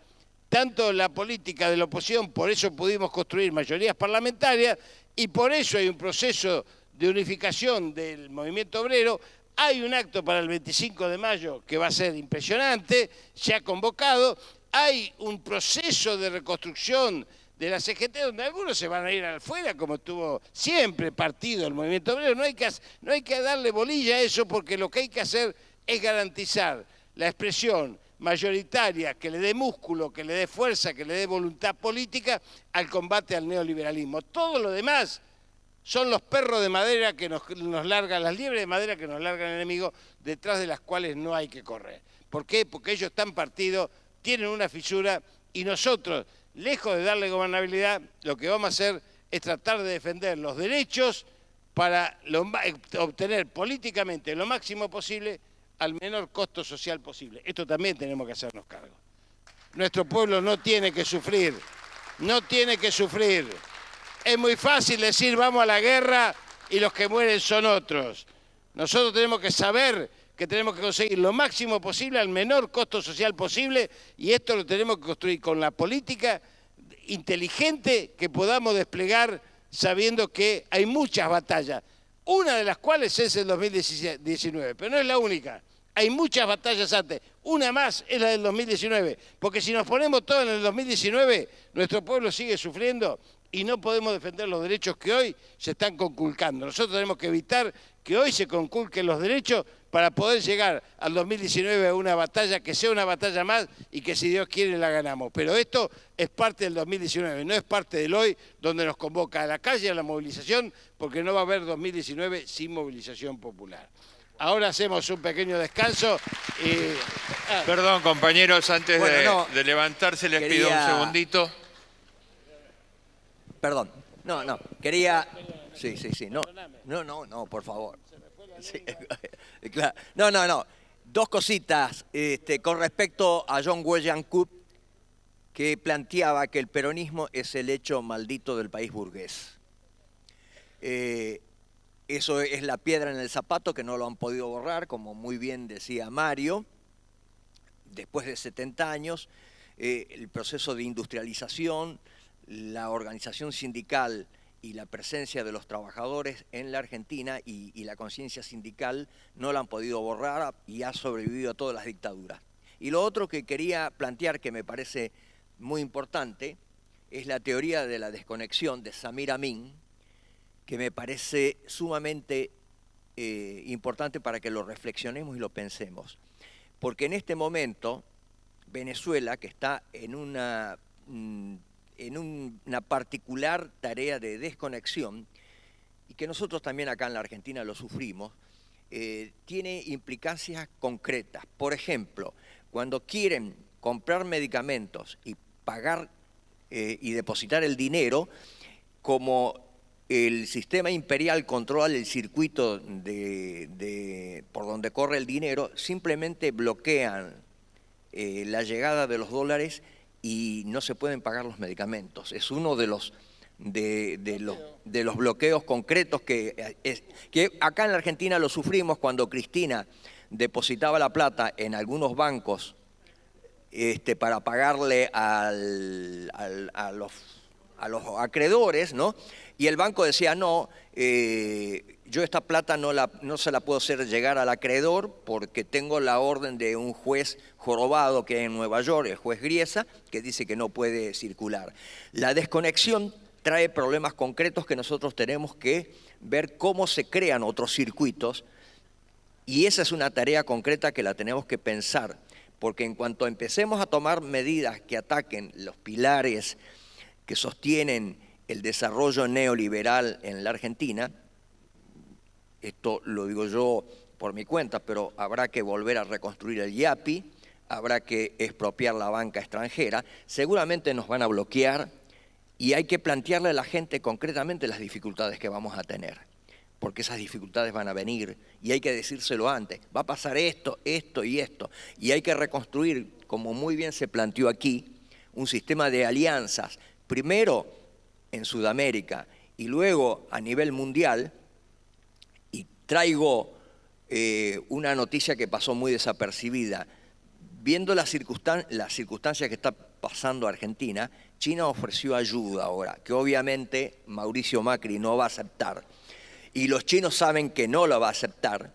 tanto la política de la oposición, por eso pudimos construir mayorías parlamentarias, y por eso hay un proceso de unificación del movimiento obrero. Hay un acto para el 25 de mayo que va a ser impresionante, se ha convocado, hay un proceso de reconstrucción de la CGT, donde algunos se van a ir afuera, como estuvo siempre partido el movimiento obrero. No hay que darle bolilla a eso, porque lo que hay que hacer es garantizar la expresión mayoritaria que le dé músculo, que le dé fuerza, que le dé voluntad política al combate al neoliberalismo. Todo lo demás son los perros de madera que nos largan, las liebres de madera que nos largan el enemigo, detrás de las cuales no hay que correr. ¿Por qué? Porque ellos están partidos, tienen una fisura, y nosotros, lejos de darle gobernabilidad, lo que vamos a hacer es tratar de defender los derechos para obtener políticamente lo máximo posible al menor costo social posible. Esto también tenemos que hacernos cargo. Nuestro pueblo no tiene que sufrir, no tiene que sufrir. Es muy fácil decir vamos a la guerra y los que mueren son otros. Nosotros tenemos que saber que tenemos que conseguir lo máximo posible al menor costo social posible, y esto lo tenemos que construir con la política inteligente que podamos desplegar, sabiendo que hay muchas batallas, una de las cuales es el 2019, pero no es la única. Hay muchas batallas antes. Una más es la del 2019, porque si nos ponemos todos en el 2019, nuestro pueblo sigue sufriendo y no podemos defender los derechos que hoy se están conculcando. Nosotros tenemos que evitar que hoy se conculquen los derechos para poder llegar al 2019 a una batalla que sea una batalla más y que, si Dios quiere, la ganamos. Pero esto es parte del 2019, no es parte del hoy, donde nos convoca a la calle, a la movilización, porque no va a haber 2019 sin movilización popular. Ahora hacemos un pequeño descanso y... Perdón, compañeros, antes de levantarse les pido un segundito. Perdón, quería... Sí, no, por favor. Sí, claro. No, dos cositas con respecto a John William Coop, que planteaba que el peronismo es el hecho maldito del país burgués. Eso es la piedra en el zapato, que no lo han podido borrar, como muy bien decía Mario. Después de 70 años, el proceso de industrialización, la organización sindical y la presencia de los trabajadores en la Argentina y la conciencia sindical no la han podido borrar y ha sobrevivido a todas las dictaduras. Y lo otro que quería plantear, que me parece muy importante, es la teoría de la desconexión de Samir Amin, que me parece sumamente importante para que lo reflexionemos y lo pensemos. Porque en este momento, Venezuela, que está en una particular tarea de desconexión, y que nosotros también acá en la Argentina lo sufrimos, tiene implicancias concretas. Por ejemplo, cuando quieren comprar medicamentos y pagar y depositar el dinero, como el sistema imperial controla el circuito por donde corre el dinero, simplemente bloquean la llegada de los dólares y no se pueden pagar los medicamentos. Es uno de los bloqueos concretos que acá en la Argentina lo sufrimos cuando Cristina depositaba la plata en algunos bancos para pagarle a los acreedores, ¿no? Y el banco decía, no, yo esta plata no se la puedo hacer llegar al acreedor porque tengo la orden de un juez jorobado que hay en Nueva York, el juez Griesa, que dice que no puede circular. La desconexión trae problemas concretos que nosotros tenemos que ver cómo se crean otros circuitos, y esa es una tarea concreta que la tenemos que pensar, porque en cuanto empecemos a tomar medidas que ataquen los pilares que sostienen el desarrollo neoliberal en la Argentina, esto lo digo yo por mi cuenta, pero habrá que volver a reconstruir el IAPI, habrá que expropiar la banca extranjera, seguramente nos van a bloquear y hay que plantearle a la gente concretamente las dificultades que vamos a tener, porque esas dificultades van a venir y hay que decírselo antes. Va a pasar esto, esto y esto, y hay que reconstruir, como muy bien se planteó aquí, un sistema de alianzas, primero en Sudamérica y luego a nivel mundial. Y traigo una noticia que pasó muy desapercibida. Viendo las circunstancias que está pasando Argentina, China ofreció ayuda ahora, que obviamente Mauricio Macri no va a aceptar. Y los chinos saben que no la va a aceptar,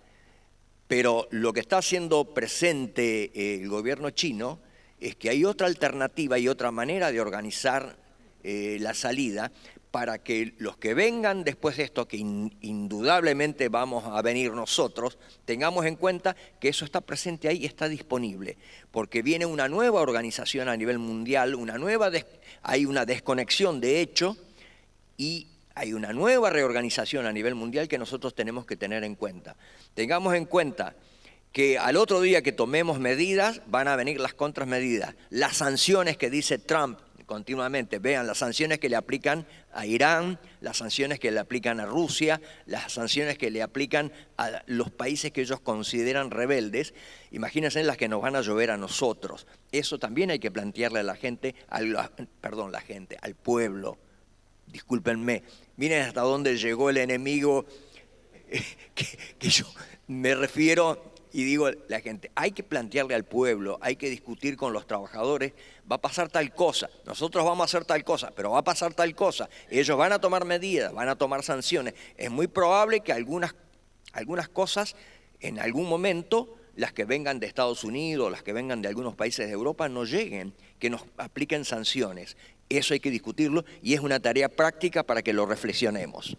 pero lo que está haciendo presente el gobierno chino es que hay otra alternativa y otra manera de organizar la salida para que los que vengan después de esto, que indudablemente vamos a venir nosotros, tengamos en cuenta que eso está presente ahí y está disponible, porque viene una nueva organización a nivel mundial, hay una desconexión de hecho y hay una nueva reorganización a nivel mundial que nosotros tenemos que tener en cuenta. Tengamos en cuenta que al otro día que tomemos medidas van a venir las contramedidas, las sanciones que dice Trump continuamente. Vean las sanciones que le aplican a Irán, las sanciones que le aplican a Rusia, las sanciones que le aplican a los países que ellos consideran rebeldes. Imagínense las que nos van a llover a nosotros. Eso también hay que plantearle a la gente, al pueblo. Discúlpenme, miren hasta dónde llegó el enemigo que yo me refiero. Y digo, la gente, hay que plantearle al pueblo, hay que discutir con los trabajadores, va a pasar tal cosa, nosotros vamos a hacer tal cosa, pero va a pasar tal cosa, ellos van a tomar medidas, van a tomar sanciones. Es muy probable que algunas cosas, en algún momento, las que vengan de Estados Unidos, las que vengan de algunos países de Europa, no lleguen, que nos apliquen sanciones. Eso hay que discutirlo y es una tarea práctica para que lo reflexionemos.